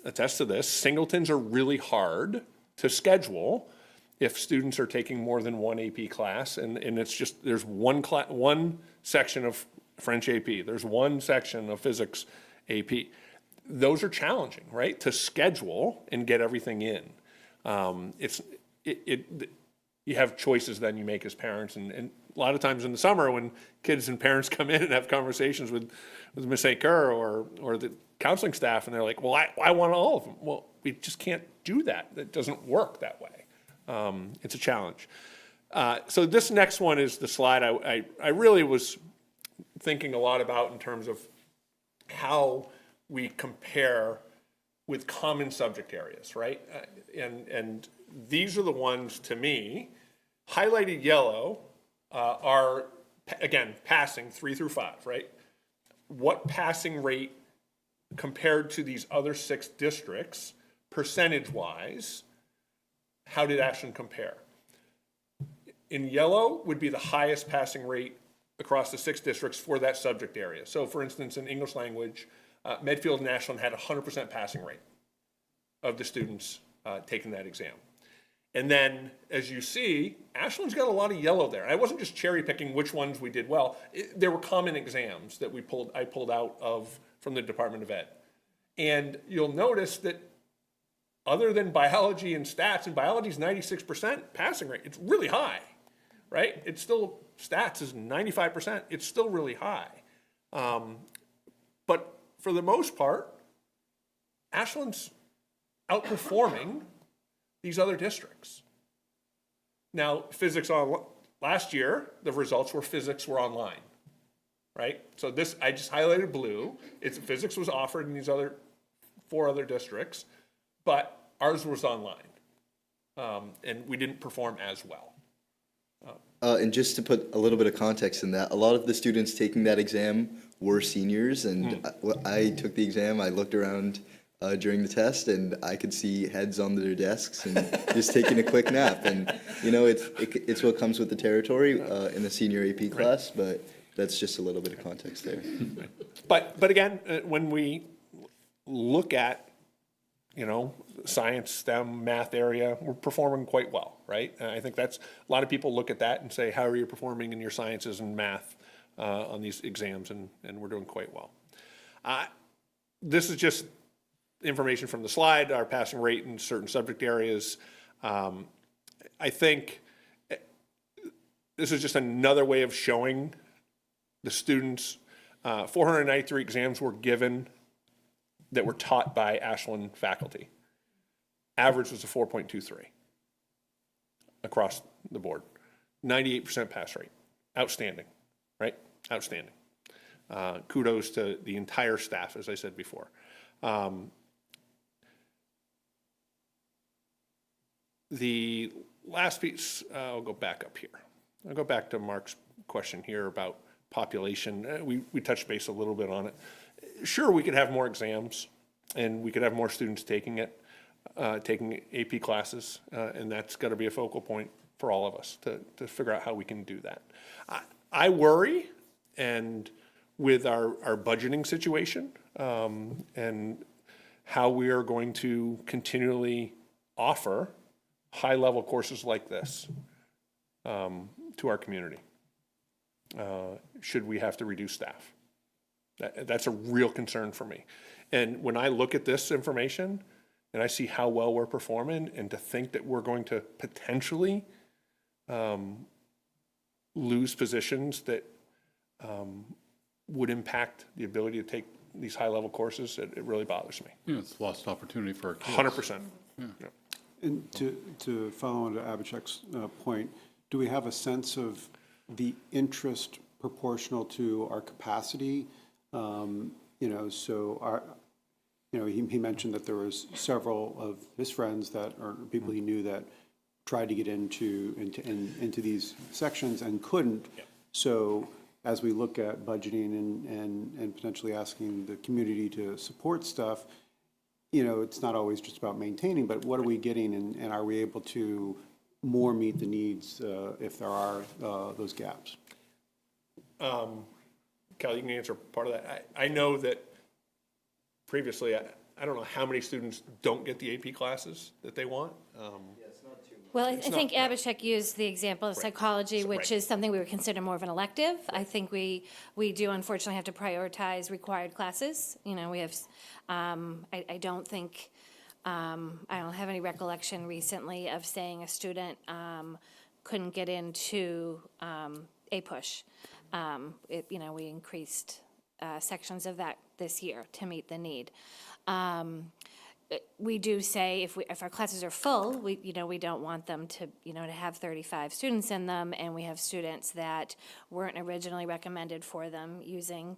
attest to this, singletons are really hard to schedule if students are taking more than one AP class, and it's just, there's one section of French AP, there's one section of physics AP. Those are challenging, right, to schedule and get everything in. You have choices then you make as parents, and a lot of times in the summer when kids and parents come in and have conversations with Ms. St. Clair or the counseling staff, and they're like, well, I want all of them. Well, we just can't do that. It doesn't work that way. It's a challenge. So this next one is the slide I really was thinking a lot about in terms of how we compare with common subject areas, right? And these are the ones, to me, highlighted yellow are, again, passing 3 through 5, right? What passing rate compared to these other 6 districts, percentage-wise, how did Ashland compare? In yellow would be the highest passing rate across the 6 districts for that subject area. So for instance, in English language, Medfield and Ashland had 100% passing rate of the students taking that exam. And then, as you see, Ashland's got a lot of yellow there. I wasn't just cherry picking which ones we did well. There were common exams that I pulled out from the Department of Ed. And you'll notice that other than biology and stats, and biology's 96% passing rate, it's really high, right? It's still, stats is 95%, it's still really high. But for the most part, Ashland's outperforming these other districts. Now, last year, the results were physics were online, right? So this, I just highlighted blue. Physics was offered in these 4 other districts, but ours was online. And we didn't perform as well. And just to put a little bit of context in that, a lot of the students taking that exam were seniors, and I took the exam, I looked around during the test, and I could see heads on their desks and just taking a quick nap. And, you know, it's what comes with the territory in the senior AP class, but that's just a little bit of context there. But again, when we look at, you know, science, STEM, math area, we're performing quite well, right? I think that's, a lot of people look at that and say, how are you performing in your sciences and math on these exams? And we're doing quite well. This is just information from the slide, our passing rate in certain subject areas. I think this is just another way of showing the students 493 exams were given that were taught by Ashland faculty. Average was a 4.23 across the board. 98% pass rate. Outstanding, right? Outstanding. Kudos to the entire staff, as I said before. The last piece, I'll go back up here. I'll go back to Mark's question here about population. We touched base a little bit on it. Sure, we could have more exams and we could have more students taking it, taking AP classes, and that's got to be a focal point for all of us to figure out how we can do that. I worry, and with our budgeting situation and how we are going to continually offer high-level courses like this to our community, should we have to reduce staff. That's a real concern for me. And when I look at this information and I see how well we're performing, and to think that we're going to potentially lose positions that would impact the ability to take these high-level courses, it really bothers me. Yeah, it's a lost opportunity for our kids. 100%. Yeah. And to follow on to Abhishek's point, do we have a sense of the interest proportional to our capacity? He mentioned that there was several of his friends that, or people he knew that tried to get into these sections and couldn't. Yep. So as we look at budgeting and potentially asking the community to support stuff, it's not always just about maintaining, but what are we getting, and are we able to more meet the needs if there are those gaps? Cal, you can answer part of that. I know that previously, I don't know how many students don't get the AP classes that they want. Well, I think Abhishek used the example of psychology, which Right. is something we would consider more of an elective. I think we do unfortunately have to prioritize required classes. We have, I don't think, I don't have any recollection recently of saying a student couldn't get into A-Push. We increased sections of that this year to meet the need. We do say if our classes are full, we don't want them to have 35 students in them, and we have students that weren't originally recommended for them using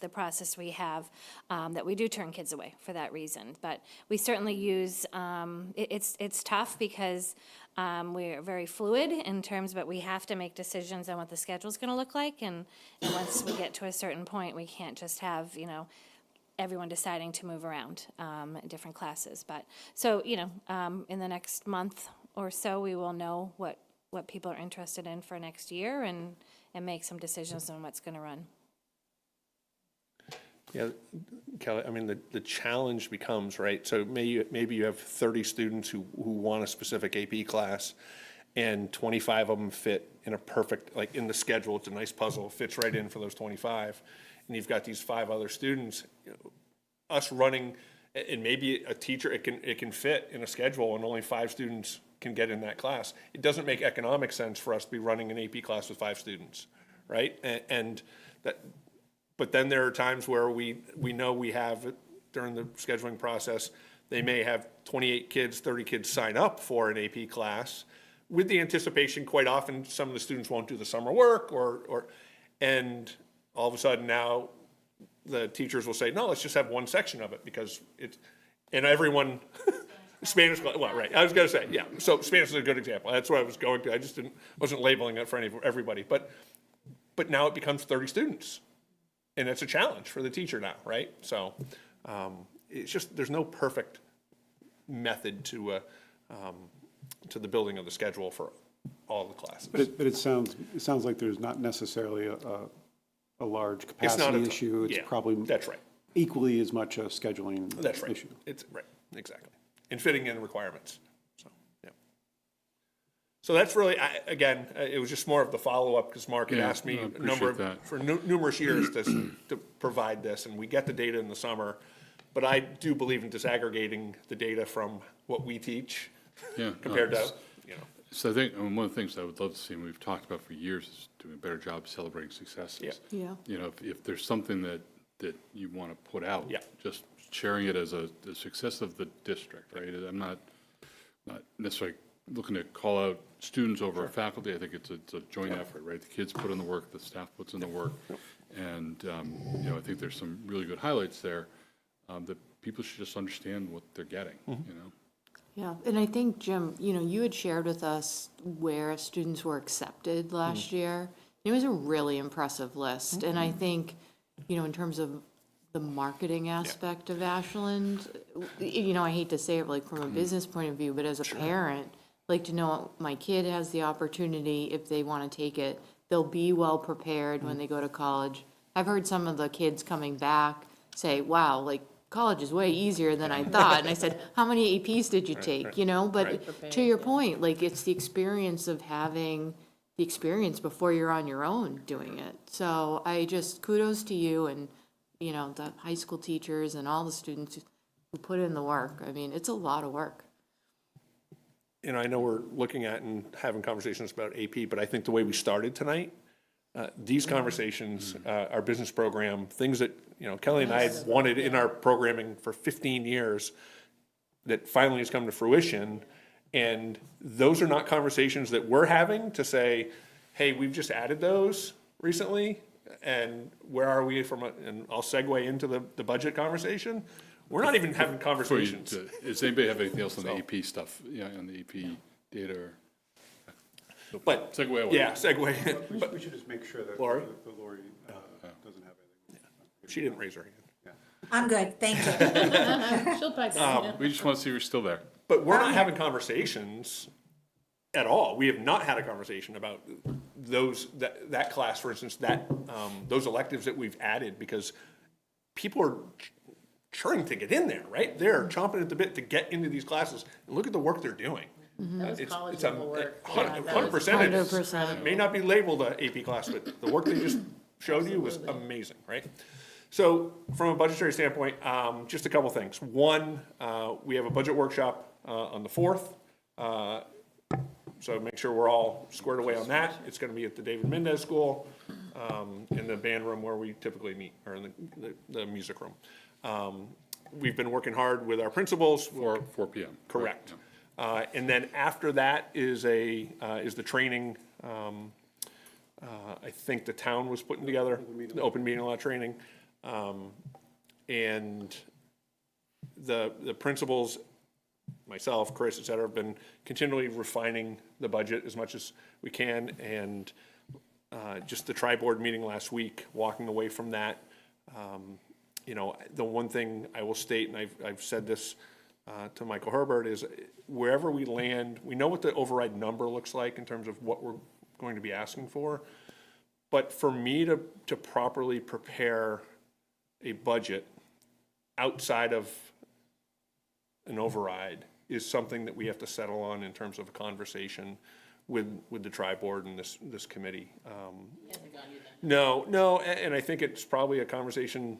the process we have, that we do turn kids away for that reason. But we certainly use, it's tough because we're very fluid in terms, but we have to make decisions on what the schedule's gonna look like, and once we get to a certain point, we can't just have, everyone deciding to move around different classes. But, so, in the next month or so, we will know what people are interested in for next year and make some decisions on what's gonna run. Yeah, Kelly, I mean, the challenge becomes, right, so maybe you have 30 students who want a specific AP class, and 25 of them fit in a perfect, like in the schedule, it's a nice puzzle, fits right in for those 25. And you've got these 5 other students, us running, and maybe a teacher, it can fit in a schedule and only 5 students can get in that class. It doesn't make economic sense for us to be running an AP class with 5 students, right? And that, but then there are times where we know we have, during the scheduling process, they may have 28 kids, 30 kids sign up for an AP class with the anticipation, quite often, some of the students won't do the summer work and all of a sudden now the teachers will say, no, let's just have one section of it because and everyone, Spanish, well, right, I was gonna say, yeah, so Spanish is a good example. That's what I was going to, I just wasn't labeling it for everybody, but now it becomes 30 students. And it's a challenge for the teacher now, right? So it's just, there's no perfect method to the building of the schedule for all the classes. But it sounds like there's not necessarily a large It's not capacity issue. It's yeah, probably that's right. equally as much a scheduling That's right. issue. It's right, exactly. And fitting in requirements. So, yeah. So that's really, again, it was just more of the follow-up because Mark had Yeah, asked me I a number appreciate that. for numerous years to provide this, and we get the data in the summer. But I do believe in disaggregating the data from what we teach Yeah, compared to, So I think, I mean, one of the things I would love to see, and we've talked about for years, is doing a better job celebrating successes. Yeah. You know, if there's something that you want to put out, Yeah. just sharing it as a success of the district, right? I'm not necessarily looking to call out students over faculty. I think it's a joint effort, right? The kids put in the work, the staff puts in the work. And, you know, I think there's some really good highlights there that people should just understand what they're getting, you know? Yeah, and I think, Jim, you know, you had shared with us where students were accepted last year. It was a really impressive list, and I think, you know, in terms of the marketing aspect of Ashland, you know, I hate to say it like from a business point of view, but as a parent, like to know my kid has the opportunity, if they want to take it, they'll be well prepared when they go to college. I've heard some of the kids coming back say, wow, like, college is way easier than I thought. And I said, how many APs did you take, you know? But to your point, like, it's the experience of having the experience before you're on your own doing it. So I just, kudos to you and, you know, the high school teachers and all the students who put in the work. I mean, it's a lot of work. You know, I know we're looking at and having conversations about AP, but I think the way we started tonight, these conversations, our business program, things that, you know, Kelly and I had wanted in our programming for 15 years that finally has come to fruition. And those are not conversations that we're having to say, hey, we've just added those recently, and where are we and I'll segue into the budget conversation. We're not even having conversations. Does anybody have anything else on the AP stuff, on the AP data? Or? But, Segue away. yeah, segue. We should just make sure that Lori? that Lori doesn't have anything. She didn't raise her hand. I'm good, thank you. She'll back up. We just want to see if you're still there. But we're not having conversations at all. We have not had a conversation about that class, for instance, those electives that we've added, because people are churning to get in there, right? They're chomping at the bit to get into these classes, and look at the work they're doing. That was It's college a level work. 100%. It is. 100%. It may not be labeled a AP class, but the work they just showed you was amazing, right? So from a budgetary standpoint, just a couple things. One, we have a budget workshop on the 4th. So make sure we're all squared away on that. It's going to be at the David Mendez School in the band room where we typically meet, or in the music room. We've been working hard with our principals. 4 p.m. Correct. And then after that is the training, I think the town was putting together, the open meeting law training. And the principals, myself, Chris, et cetera, have been continually refining the budget as much as we can. And just the tri-board meeting last week, walking away from that, you know, the one thing I will state, and I've said this to Michael Herbert, is wherever we land, we know what the override number looks like in terms of what we're going to be asking for. But for me to properly prepare a budget outside of an override is something that we have to settle on in terms of a conversation with the tri-board and this committee. No, and I think it's probably a conversation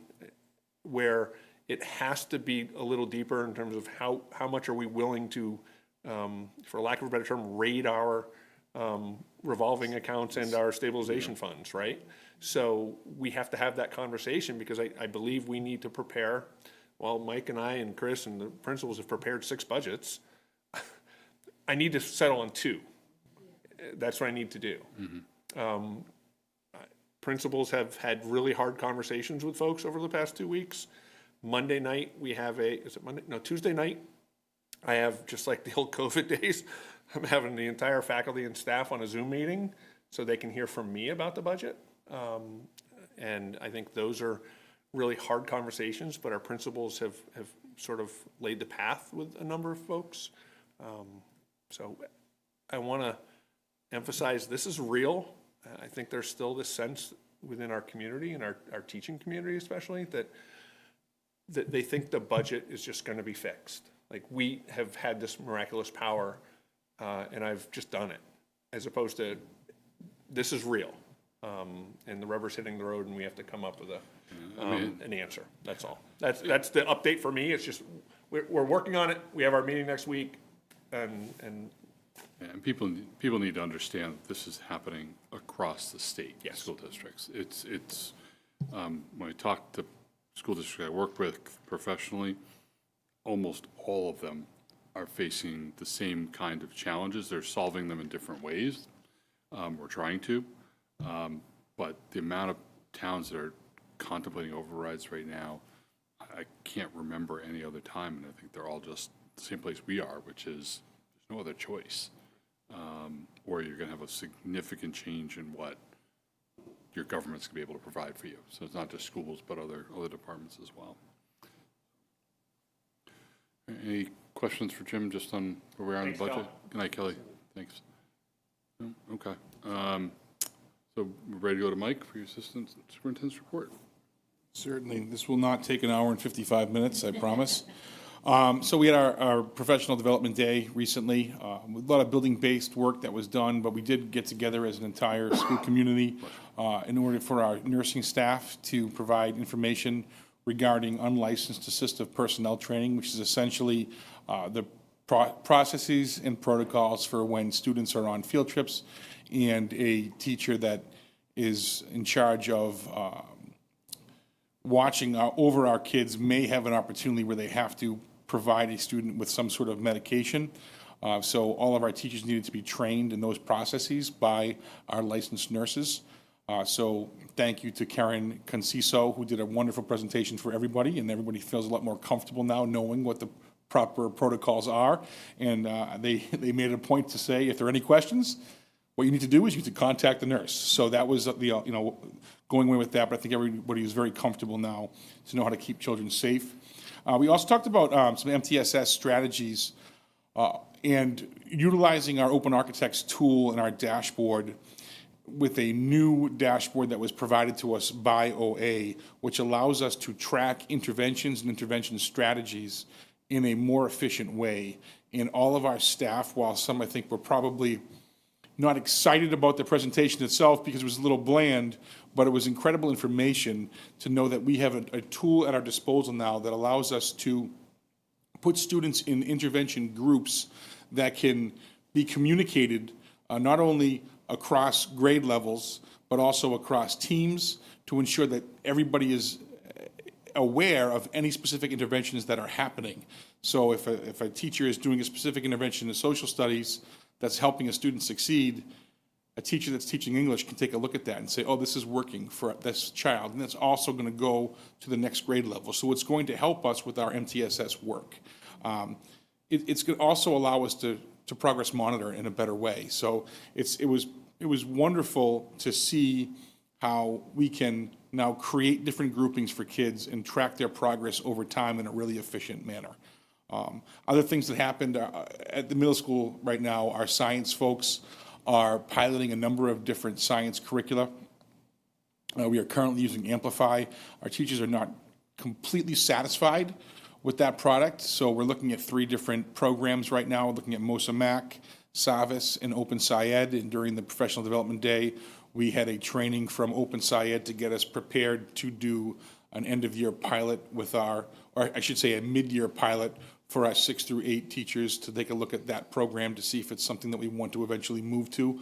where it has to be a little deeper in terms of how much are we willing to, for lack of a better term, raid our revolving accounts and our stabilization funds, right? So we have to have that conversation, because I believe we need to prepare. Well, Mike and I and Chris and the principals have prepared 6 budgets. I need to settle on 2. That's what I need to do. Principals have had really hard conversations with folks over the past 2 weeks. Monday night, we have Tuesday night, I have, just like the old COVID days, I'm having the entire faculty and staff on a Zoom meeting so they can hear from me about the budget. And I think those are really hard conversations, but our principals have sort of laid the path with a number of folks. So I want to emphasize this is real. I think there's still this sense within our community and our teaching community especially that they think the budget is just going to be fixed. Like, we have had this miraculous power and I've just done it, as opposed to this is real. And the rubber's hitting the road and we have to come up with an answer. That's all. That's the update for me. It's just we're working on it. We have our meeting next week, and And people need to understand that this is happening across the state, Yes. school districts. It's when I talk to school districts I work with professionally, almost all of them are facing the same kind of challenges. They're solving them in different ways. We're trying to. But the amount of towns that are contemplating overrides right now, I can't remember any other time, and I think they're all just the same place we are, which is there's no other choice. Or you're going to have a significant change in what your government's going to be able to provide for you. So it's not just schools, but other departments as well. Any questions for Jim, just on where we are in the budget? Good night, Kelly. Thanks. No? Okay. So we're ready to go to Mike for your assistant superintendent's report. Certainly. This will not take an hour and 55 minutes, I promise. So we had our professional development day recently, a lot of building-based work that was done, but we did get together as an entire school community in order for our nursing staff to provide information regarding unlicensed assistive personnel training, which is essentially the processes and protocols for when students are on field trips and a teacher that is in charge of watching over our kids may have an opportunity where they have to provide a student with some sort of medication. So all of our teachers needed to be trained in those processes by our licensed nurses. So thank you to Karen Conciso, who did a wonderful presentation for everybody, and everybody feels a lot more comfortable now knowing what the proper protocols are. And they made it a point to say, if there are any questions, what you need to do is you need to contact the nurse. So that was the, going away with that, but I think everybody is very comfortable now to know how to keep children safe. We also talked about some MTSS strategies and utilizing our Open Architects tool in our dashboard with a new dashboard that was provided to us by OA, which allows us to track interventions and intervention strategies in a more efficient way. And all of our staff, while some I think were probably not excited about the presentation itself because it was a little bland, but it was incredible information to know that we have a tool at our disposal now that allows us to put students in intervention groups that can be communicated not only across grade levels, but also across teams to ensure that everybody is aware of any specific interventions that are happening. So if a teacher is doing a specific intervention in social studies that's helping a student succeed, a teacher that's teaching English can take a look at that and say, oh, this is working for this child, and that's also going to go to the next grade level. So it's going to help us with our MTSS work. It's going to also allow us to progress monitor in a better way. So it was wonderful to see how we can now create different groupings for kids and track their progress over time in a really efficient manner. Other things that happened at the middle school right now, our science folks are piloting a number of different science curricula. We are currently using Amplify. Our teachers are not completely satisfied with that product, so we're looking at 3 different programs right now. We're looking at MOSA-MAC, SAVIS, and Open SciEd, and during the professional development day, we had a training from Open SciEd to get us prepared to do an end-of-year pilot with or I should say a mid-year pilot for our 6 through 8 teachers to take a look at that program to see if it's something that we want to eventually move to.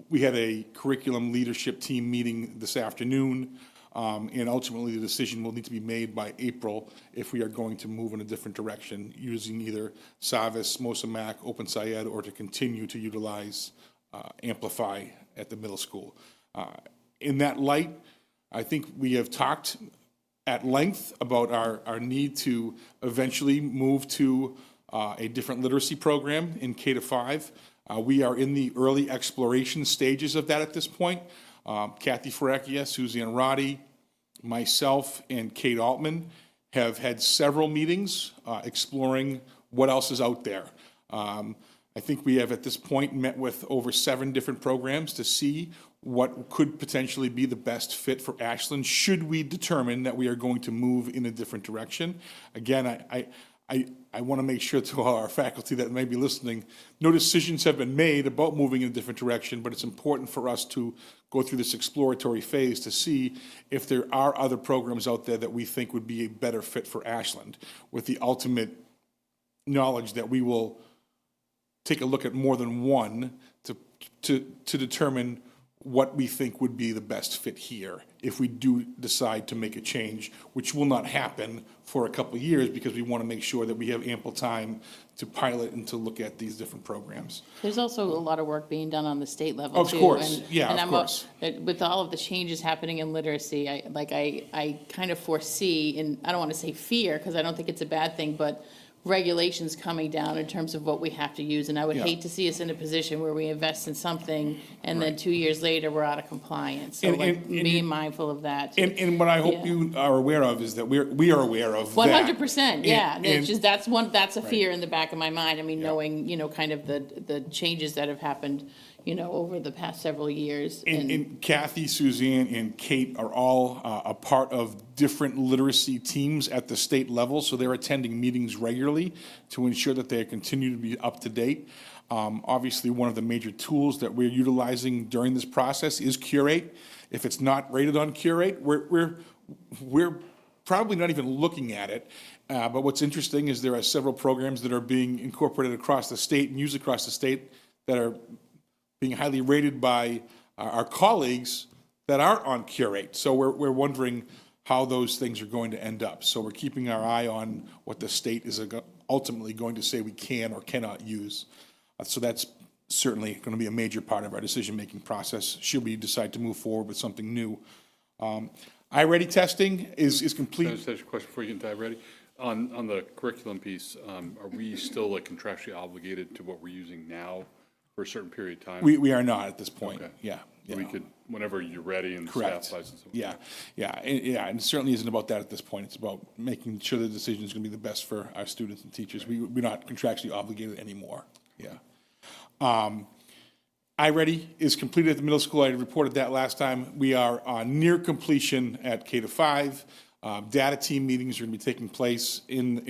We had a curriculum leadership team meeting this afternoon, and ultimately the decision will need to be made by April if we are going to move in a different direction using either SAVIS, MOSA-MAC, Open SciEd, or to continue to utilize Amplify at the middle school. In that light, I think we have talked at length about our need to eventually move to a different literacy program in K-5. We are in the early exploration stages of that at this point. Kathy Ferrecchia, Suzanne Roddy, myself, and Kate Altman have had several meetings exploring what else is out there. I think we have at this point met with over 7 different programs to see what could potentially be the best fit for Ashland should we determine that we are going to move in a different direction. Again, I want to make sure to our faculty that may be listening, no decisions have been made about moving in a different direction, but it's important for us to go through this exploratory phase to see if there are other programs out there that we think would be a better fit for Ashland, with the ultimate knowledge that we will take a look at more than one to determine what we think would be the best fit here if we do decide to make a change, which will not happen for a couple of years because we want to make sure that we have ample time to pilot and to look at these different programs. There's also a lot of work being done on the state level Of too. course. and- Yeah, and of I'm course. With all of the changes happening in literacy, I kind of foresee, and I don't want to say fear, because I don't think it's a bad thing, but regulations coming down in terms of what we have to use. And I would Yeah. hate to see us in a position where we invest in something and then 2 years later, we're out of compliance. So And- like and- being mindful of that. And what I hope Yeah. you are aware of is that we are aware of that. 100%, yeah. And- It's just, that's a Right. fear in the back of my mind. I mean, knowing, kind of the changes that have happened, over the past several years. And Kathy, Suzanne, and Kate are all a part of different literacy teams at the state level, so they're attending meetings regularly to ensure that they continue to be up to date. Obviously, one of the major tools that we're utilizing during this process is Curate. If it's not rated on Curate, we're probably not even looking at it. But what's interesting is there are several programs that are being incorporated across the state and used across the state that are being highly rated by our colleagues that aren't on Curate. So we're wondering how those things are going to end up. So we're keeping our eye on what the state is ultimately going to say we can or cannot use. So that's certainly going to be a major part of our decision-making process should we decide to move forward with something new. iReady testing is complete. Can I just ask you a question before you get into iReady? On the curriculum piece, are we still like contractually obligated to what we're using now for a certain period of time? We are not at this point, Okay. yeah. So we could, whenever you're ready and Correct. staff license. Yeah, and it certainly isn't about that at this point. It's about making sure the decision is going to be the best for our students and teachers. We're not contractually obligated anymore, yeah. iReady is completed at the middle school. I reported that last time. We are near completion at K-5. Data team meetings are going to be taking place in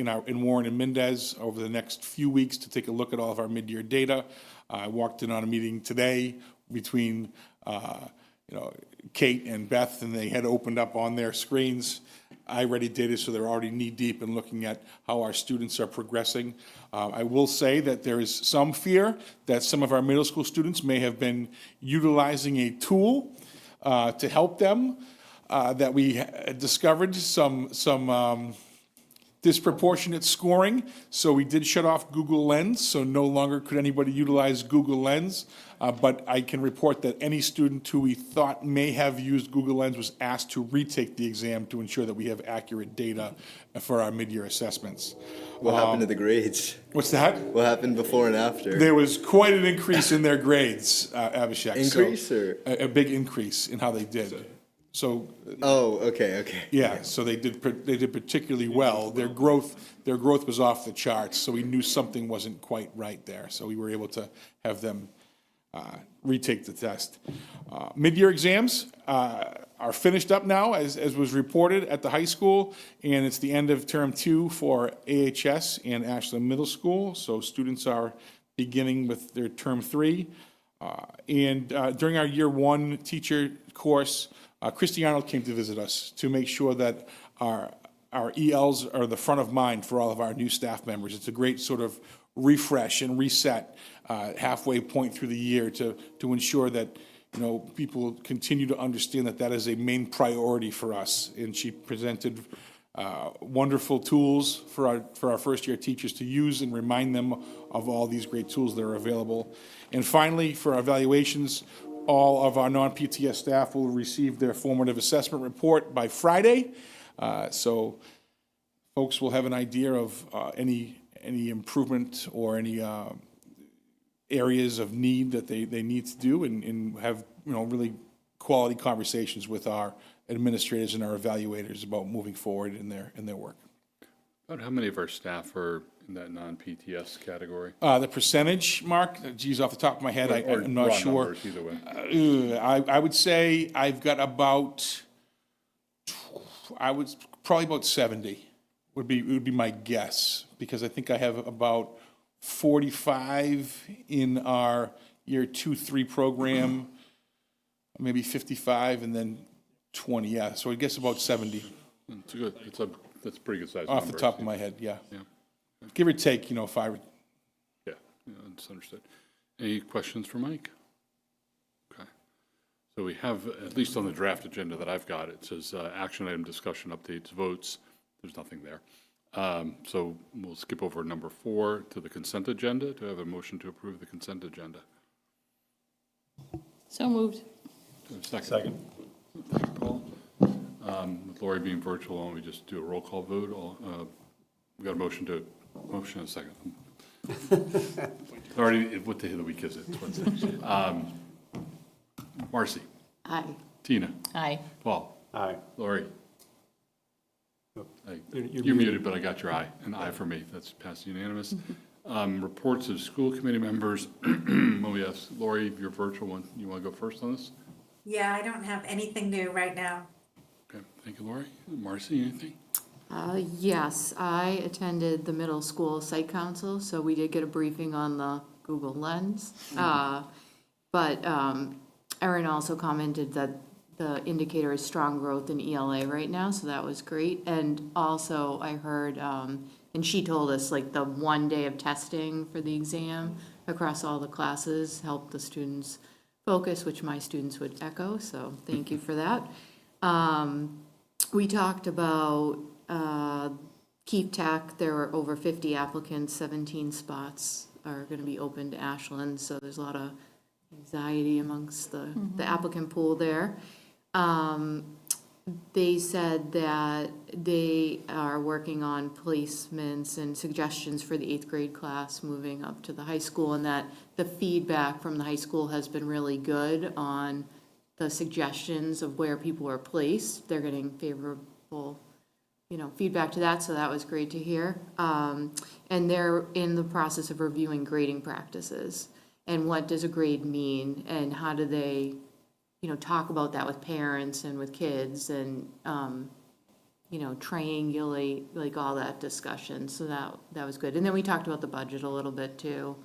Warren and Mendez over the next few weeks to take a look at all of our mid-year data. I walked in on a meeting today between Kate and Beth, and they had opened up on their screens iReady data, so they're already knee-deep in looking at how our students are progressing. I will say that there is some fear that some of our middle school students may have been utilizing a tool to help them, that we discovered some disproportionate scoring, so we did shut off Google Lens, so no longer could anybody utilize Google Lens, but I can report that any student who we thought may have used Google Lens was asked to retake the exam to ensure that we have accurate data for our mid-year assessments. What happened to the grades? What's that? What happened before and after? There was quite an increase in their grades, Abhishek. Increase, So, or? a big increase in how they did. So Oh, okay. yeah, so they did particularly well. Their growth was off the charts, so we knew something wasn't quite right there. So we were able to have them retake the test. Mid-year exams are finished up now, as was reported at the high school, and it's the end of term 2 for AHS and Ashland Middle School. So students are beginning with their term 3. And during our year 1 teacher course, Christy Arnold came to visit us to make sure that our ELs are the front of mind for all of our new staff members. It's a great sort of refresh and reset halfway point through the year to ensure that people continue to understand that is a main priority for us. And she presented wonderful tools for our first year teachers to use and remind them of all these great tools that are available. And finally, for our evaluations, all of our non-PTS staff will receive their formative assessment report by Friday. So folks will have an idea of any improvement or any areas of need that they need to do, and have really quality conversations with our administrators and our evaluators about moving forward in their work. About how many of our staff are in that non-PTS category? The percentage, Mark, geez, off the top of my head, Or I'm not raw sure. numbers, either way. I would say I've got probably about 70 would be my guess, because I think I have about 45 in our year 2-3 program, maybe 55, and then 20. Yeah, so I guess about 70 That's a pretty good size off number. the top of my head. Yeah, Yeah. give or take, 5. Yeah. Yeah, it's understood. Any questions for Mike? Okay. So we have, at least on the draft agenda that I've got, it says action item, discussion, updates, votes. There's nothing there. So we'll skip over number 4 to the consent agenda. Do I have a motion to approve the consent agenda? So moved. Do I have a second? Second. Thank you, Paul. With Lori being virtual, why don't we just do a roll call vote? We got a motion and a second. Already, what day of the week is it? It's Wednesday. Marcy, Aye. Tina, Aye. Paul, Aye. Lori. You're muted, but I got your aye, an aye for me. That's passed unanimous. Reports of school committee members. Oh, yes, Lori, your virtual one. You want to go first on this? Yeah, I don't have anything new right now. Okay, thank you, Lori. Marcy, anything? Yes, I attended the middle school site council, so we did get a briefing on the Google Lens. But Erin also commented that the indicator is strong growth in ELA right now, so that was great. And also I heard, and she told us like the 1 day of testing for the exam across all the classes helped the students focus, which my students would echo, so thank you for that. We talked about Keep Tech. There were over 50 applicants, 17 spots are going to be open to Ashland, so there's a lot of anxiety amongst the applicant pool there. They said that they are working on placements and suggestions for the 8th grade class moving up to the high school, and that the feedback from the high school has been really good on the suggestions of where people are placed. They're getting favorable, feedback to that, so that was great to hear. And they're in the process of reviewing grading practices and what does a grade mean and how do they, talk about that with parents and with kids and, triangulate like all that discussion. So that was good. And then we talked about the budget a little bit too.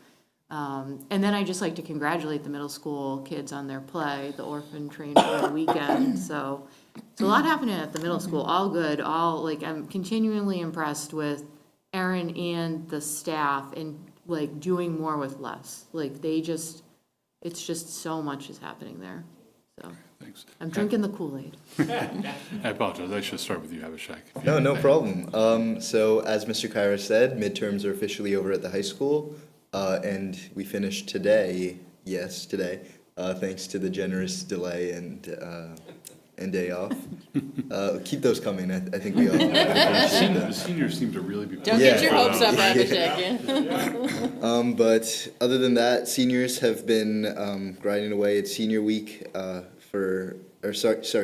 And then I just like to congratulate the middle school kids on their play, the orphan train for the weekend. So it's a lot happening at the middle school, all good, I'm continually impressed with Erin and the staff and like doing more with less. Like it's just so much is happening there. So Thanks. I'm drinking the Kool-Aid. I apologize. I should start with you, Abhishek. No problem. So as Mr. Kyra said, midterms are officially over at the high school, and we finished today, thanks to the generous delay and day off. Keep those coming. I think we all would appreciate The them. seniors seem to really be. Don't get your hopes up, Abhishek. But other than that, seniors have been grinding away. It's senior week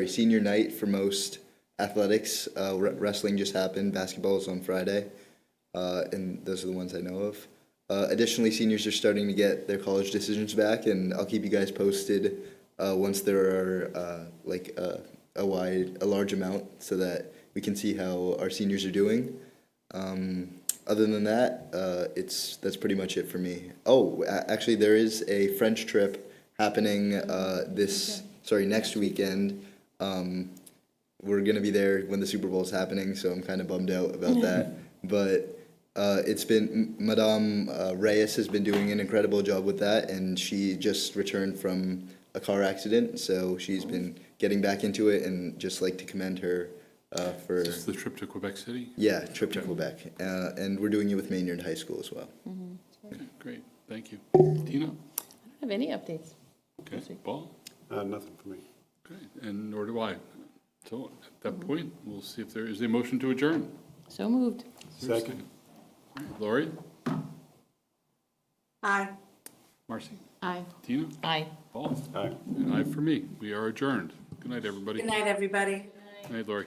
senior night for most athletics. Wrestling just happened. Basketball is on Friday, and those are the ones I know of. Additionally, seniors are starting to get their college decisions back, and I'll keep you guys posted once there are a large amount, so that we can see how our seniors are doing. Other than that, that's pretty much it for me. Oh, actually, there is a French trip happening next weekend. We're gonna be there when the Super Bowl is happening, so I'm kind of bummed out about that. But it's been Madame Reyes has been doing an incredible job with that, and she just returned from a car accident, so she's been getting back into it, and just like to commend her for. Is this the trip to Quebec City? Yeah, trip to Quebec, and we're doing it with Maynard High School as well. Okay, great, thank you. Tina? I don't have any updates. Okay, Paul? Nothing for me. Okay, and nor do I. So at that point, we'll see if there is a motion to adjourn. So moved. Second. All right, Lori? Aye. Marcy? Aye. Tina? Aye. Paul? Aye. And aye for me. We are adjourned. Good night, everybody. Good night, everybody. Good night, Lori.